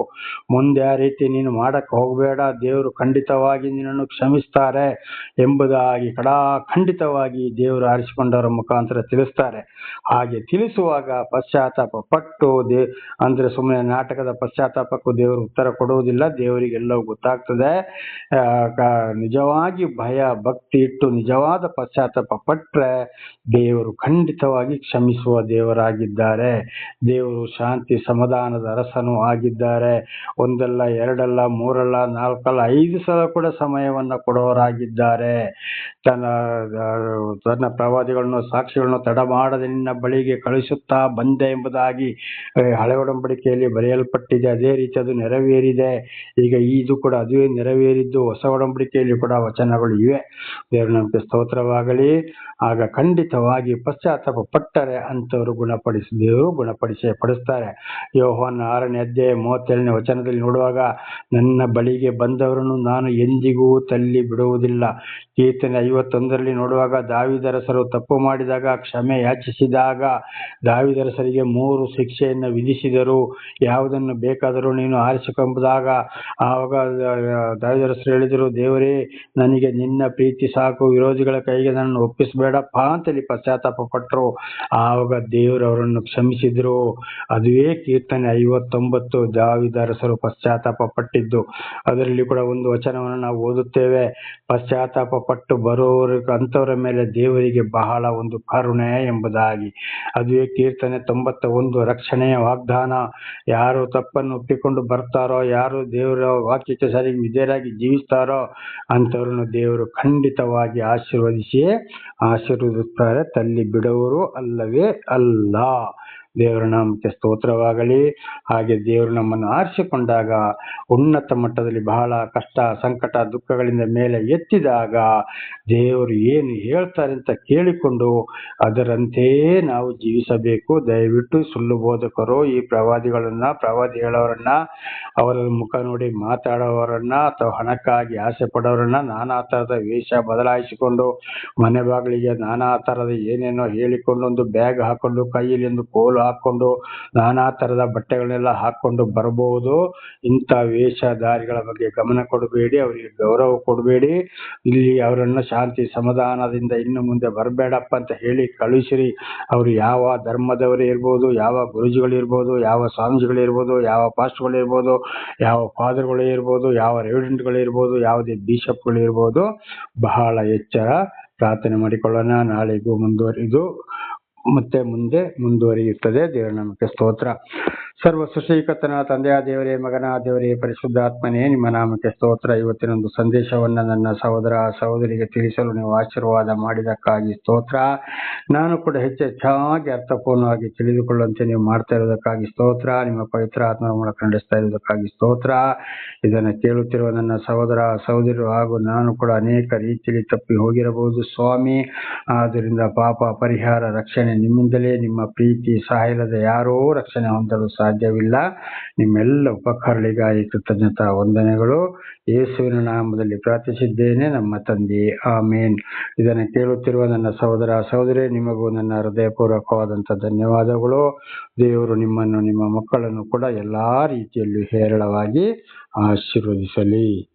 ಮುಂದೆ ಆ ರೀತಿ ನೀನು ಮಾಡಕ್ಕೆ ಹೋಗಬೇಡ, ದೇವರು ಖಂಡಿತವಾಗಿ ನಿನ್ನನ್ನು ಕ್ಷಮಿಸ್ತಾರೆ ಎಂಬುದಾಗಿ ಖಂಡಿತವಾಗಿ ದೇವರು ಆರಿಸಿಕೊಂಡವರ ಮುಖಾಂತರ ತಿಳಿಸ್ತಾರೆ. ಹಾಗೆ ತಿಳಿಸುವಾಗ ಪಶ್ಚಾತ್ತಾಪ ಪಟ್ಟು ಅಂದ್ರೆ ಸುಮ್ಮನೆ ನಾಟಕದ ಪಶ್ಚಾತ್ತಾಪಕ್ಕೂ ದೇವರು ಉತ್ತರ ಕೊಡುವುದಿಲ್ಲ. ದೇವರಿಗೆಲ್ಲವೂ ಗೊತ್ತಾಗ್ತದೆ. ನಿಜವಾಗಿ ಭಯ ಭಕ್ತಿ ಇಟ್ಟು ನಿಜವಾದ ಪಶ್ಚಾತ್ತಾಪ ಪಟ್ರೆ ದೇವರು ಖಂಡಿತವಾಗಿ ಕ್ಷಮಿಸುವ ದೇವರಾಗಿದ್ದಾರೆ. ದೇವರು ಶಾಂತಿ ಸಮಾಧಾನದ ಅರಸನೂ ಆಗಿದ್ದಾರೆ. ಒಂದಲ್ಲ, ಎರಡಲ್ಲ, ಮೂರಲ್ಲ, ನಾಲ್ಕಲ್ಲ, 5 ಸಲ ಕೂಡ ಸಮಯವನ್ನ ಕೊಡೋರಾಗಿದ್ದಾರೆ. ತನ್ನ ಪ್ರವಾದಿಗಳನ್ನು, ಸಾಕ್ಷಿಗಳನ್ನು ತಡ ಮಾಡದೆ ನಿನ್ನ ಬಳಿಗೆ ಕಳಿಸುತ್ತಾ ಬಂದೆ ಎಂಬುದಾಗಿ ಹಳೆ ಒಡಂಬಡಿಕೆಯಲ್ಲಿ ಬರೆಯಲ್ಪಟ್ಟಿದೆ. ಅದೇ ರೀತಿ ಅದು ನೆರವೇರಿದೆ. ಈಗ ಇದು ಕೂಡ ಅದುವೇ ನೆರವೇರಿದ್ದು. ಹೊಸ ಒಡಂಬಡಿಕೆಯಲ್ಲಿ ಕೂಡ ವಚನಗಳು ಇವೆ. ದೇವರ ನಾಮಕ್ಕೆ ಸ್ತೋತ್ರವಾಗಲಿ. ಆಗ ಖಂಡಿತವಾಗಿ ಪಶ್ಚಾತ್ತಾಪ ಪಟ್ಟರೆ ಅಂಥವರು ದೇವರು ಗುಣಪಡಿಸೇ ಪಡಿಸ್ತಾರೆ. ಯೋಹಾನ 6ನೇ ಅಧ್ಯಾಯ 37ನೇ ವಚನದಲ್ಲಿ ನೋಡುವಾಗ, ನನ್ನ ಬಳಿಗೆ ಬಂದವರನ್ನು ನಾನು ಎಂದಿಗೂ ತಳ್ಳಿ ಬಿಡುವುದಿಲ್ಲ. ಕೀರ್ತನೆ 51ರಲ್ಲಿ ನೋಡುವಾಗ, ದಾವೀದರಸರು ತಪ್ಪು ಮಾಡಿದಾಗ, ಕ್ಷಮೆ ಯಾಚಿಸಿದಾಗ ದಾವೀದರಸರಿಗೆ 3 ಶಿಕ್ಷೆಯನ್ನು ವಿಧಿಸಿದರು. ಯಾವುದನ್ನು ಬೇಕಾದರೂ ನೀನು ಆರಿಸಿಕೊಂಬುದಾಗ ಆವಾಗ ದಾವೀದರಸರು ಹೇಳಿದರು, ದೇವರೇ, ನನಗೆ ನಿನ್ನ ಪ್ರೀತಿ ಸಾಕು, ವಿರೋಧಿಗಳ ಕೈಗೆ ನನ್ನನ್ನು ಒಪ್ಪಿಸಬೇಡಪ್ಪ ಅಂತೇಳಿ ಪಶ್ಚಾತ್ತಾಪ ಪಟ್ಟರು. ಆವಾಗ ದೇವರು ಅವರನ್ನು ಕ್ಷಮಿಸಿದ್ರು. ಅದುವೇ ಕೀರ್ತನೆ 59 ದಾವೀದರಸರು ಪಶ್ಚಾತ್ತಾಪ ಪಟ್ಟಿದ್ದು. ಅದರಲ್ಲಿ ಕೂಡ ಒಂದು ವಚನವನ್ನು ನಾವು ಓದುತ್ತೇವೆ, ಪಶ್ಚಾತ್ತಾಪ ಪಟ್ಟು ಬರೋರು ಅಂಥವರ ಮೇಲೆ ದೇವರಿಗೆ ಬಹಳ ಒಂದು ಕರುಣೆ ಎಂಬುದಾಗಿ. ಅದುವೇ ಕೀರ್ತನೆ 91 ರಕ್ಷಣೆಯ ವಾಗ್ದಾನ. ಯಾರು ತಪ್ಪನ್ನು ಒಪ್ಪಿಕೊಂಡು ಬರ್ತಾರೋ, ಯಾರು ದೇವರ ವಾಕ್ಯಕ್ಕೆ ಸರಿಯಾಗಿ ವಿಧೇಯರಾಗಿ ಜೀವಿಸ್ತಾರೋ ಅಂಥವ್ರನ್ನು ದೇವರು ಖಂಡಿತವಾಗಿ ಆಶೀರ್ವದಿಸ್ತಾರೆ, ತಳ್ಳಿ ಬಿಡುವರು ಅಲ್ಲವೇ ಅಲ್ಲ. ದೇವರ ನಾಮಕ್ಕೆ ಸ್ತೋತ್ರವಾಗಲಿ. ಹಾಗೆ ದೇವರು ನಮ್ಮನ್ನು ಆರಿಸಿಕೊಂಡಾಗ, ಉನ್ನತ ಮಟ್ಟದಲ್ಲಿ ಬಹಳ ಕಷ್ಟ ಸಂಕಟ ದುಃಖಗಳಿಂದ ಮೇಲೆ ಎತ್ತಿದಾಗ ದೇವರು ಏನು ಹೇಳ್ತಾರೆ ಅಂತ ಕೇಳಿಕೊಂಡು ಅದರಂತೆಯೇ ನಾವು ಜೀವಿಸಬೇಕು. ದಯವಿಟ್ಟು ಸುಳ್ಳು ಬೋಧಕರು ಈ ಪ್ರವಾದಿ ಹೇಳೋರನ್ನ, ಅವರ ಮುಖ ನೋಡಿ ಮಾತಾಡೋವರನ್ನ, ಅಥವಾ ಹಣಕ್ಕಾಗಿ ಆಸೆ ಪಡೋರನ್ನ, ನಾನಾ ಥರದ ವೇಷ ಬದಲಾಯಿಸಿಕೊಂಡು ಮನೆ ಬಾಗಿಲಿಗೆ ನಾನಾ ಥರದ ಏನೇನೋ ಹೇಳಿಕೊಂಡು, ಒಂದು ಬ್ಯಾಗ್ ಹಾಕೊಂಡು, ಕೈಯಲ್ಲಿ ಒಂದು ಕೋಲು ಹಾಕೊಂಡು, ನಾನಾ ಥರದ ಬಟ್ಟೆಗಳನ್ನೆಲ್ಲ ಹಾಕೊಂಡು ಬರಬಹುದು. ಇಂಥ ವೇಷಧಾರಿಗಳ ಬಗ್ಗೆ ಗಮನ ಕೊಡಬೇಡಿ, ಅವರಿಗೆ ಗೌರವ ಕೊಡಬೇಡಿ. ಇಲ್ಲಿ ಅವರನ್ನು ಶಾಂತಿ ಸಮಾಧಾನದಿಂದ ಇನ್ನು ಮುಂದೆ ಬರಬೇಡಪ್ಪ ಅಂತ ಹೇಳಿ ಕಳುಹಿಸಿರಿ. ಅವರು ಯಾವ ಧರ್ಮದವರೇ ಇರ್ಬೋದು, ಯಾವ ಗುರುಜಿಗಳಿರ್ಬೋದು, ಯಾವ ಸ್ವಾಮೀಜಿಗಳಿರ್ಬೋದು, ಯಾವ ಪಾಸ್ಟರ್ಗಳಿರ್ಬೋದು, ಯಾವ ಫಾದರ್ಗಳೇ ಇರ್ಬೋದು, ಯಾವ ರೆವಿಡೆಂಟ್ಗಳಿರ್ಬೋದು, ಯಾವುದೇ ಬಿಷಪ್ಗಳಿರ್ಬೋದು, ಬಹಳ ಎಚ್ಚರ. ಪ್ರಾರ್ಥನೆ ಮಾಡಿಕೊಳ್ಳೋಣ. ನಾಳೆಗೂ ಮತ್ತೆ ಮುಂದೆ ಮುಂದುವರಿಯುತ್ತದೆ. ದೇವರ ನಾಮಕ್ಕೆ ಸ್ತೋತ್ರ. ಸರ್ವ ಸೃಷ್ಟಿಕರ್ತನ ತಂದೆಯ ದೇವರೇ, ಮಗನ ದೇವರೇ, ಪರಿಶುದ್ಧಾತ್ಮನೇ, ನಿಮ್ಮ ನಾಮಕ್ಕೆ ಸ್ತೋತ್ರ. ಇವತ್ತಿನೊಂದು ಸಂದೇಶವನ್ನು ನನ್ನ ಸಹೋದರ ಸಹೋದರಿಗೆ ತಿಳಿಸಲು ನೀವು ಆಶೀರ್ವಾದ ಮಾಡಿದಕ್ಕಾಗಿ ಸ್ತೋತ್ರ. ನಾನು ಕೂಡ ಹೆಚ್ಚಾಗಿ ಅರ್ಥಪೂರ್ಣವಾಗಿ ತಿಳಿದುಕೊಳ್ಳುವಂತೆ ನೀವು ಮಾಡ್ತಾ ಇರೋದಕ್ಕಾಗಿ ಸ್ತೋತ್ರ. ನಿಮ್ಮ ಪವಿತ್ರ ಆತ್ಮರ ಮೂಲಕ ನಡೆಸ್ತಾ ಇರೋದಕ್ಕಾಗಿ ಸ್ತೋತ್ರ. ಇದನ್ನು ಕೇಳುತ್ತಿರುವ ನನ್ನ ಸಹೋದರ ಸಹೋದರರು ಹಾಗೂ ನಾನು ಕೂಡ ಅನೇಕ ರೀತಿಯಲ್ಲಿ ತಪ್ಪಿ ಹೋಗಿರಬಹುದು ಸ್ವಾಮಿ. ಆದ್ದರಿಂದ ಪಾಪ ಪರಿಹಾರ ರಕ್ಷಣೆ ನಿಮ್ಮಿಂದಲೇ. ನಿಮ್ಮ ಪ್ರೀತಿ ಸಹಾಯದ ಯಾರೂ ರಕ್ಷಣೆ ಹೊಂದಲು ಸಾಧ್ಯವಿಲ್ಲ. ನಿಮ್ಮೆಲ್ಲ ಉಪಕಾರಗಳಿಗಾಗಿ ಕೃತಜ್ಞತಾ ವಂದನೆಗಳು. ಯೇಸುವಿನ ನಾಮದಲ್ಲಿ ಪ್ರಾರ್ಥಿಸಿದ್ದೇನೆ ನಮ್ಮ ತಂದೆ, ಆಮೇನ್. ಇದನ್ನು ಕೇಳುತ್ತಿರುವ ನನ್ನ ಸಹೋದರ ಸಹೋದರಿ, ನಿಮಗೂ ನನ್ನ ಹೃದಯಪೂರ್ವಕವಾದಂಥ ಧನ್ಯವಾದಗಳು. ದೇವರು ನಿಮ್ಮನ್ನು, ನಿಮ್ಮ ಮಕ್ಕಳನ್ನು ಕೂಡ ಎಲ್ಲಾ ರೀತಿಯಲ್ಲೂ ಹೇರಳವಾಗಿ ಆಶೀರ್ವದಿಸಲಿ.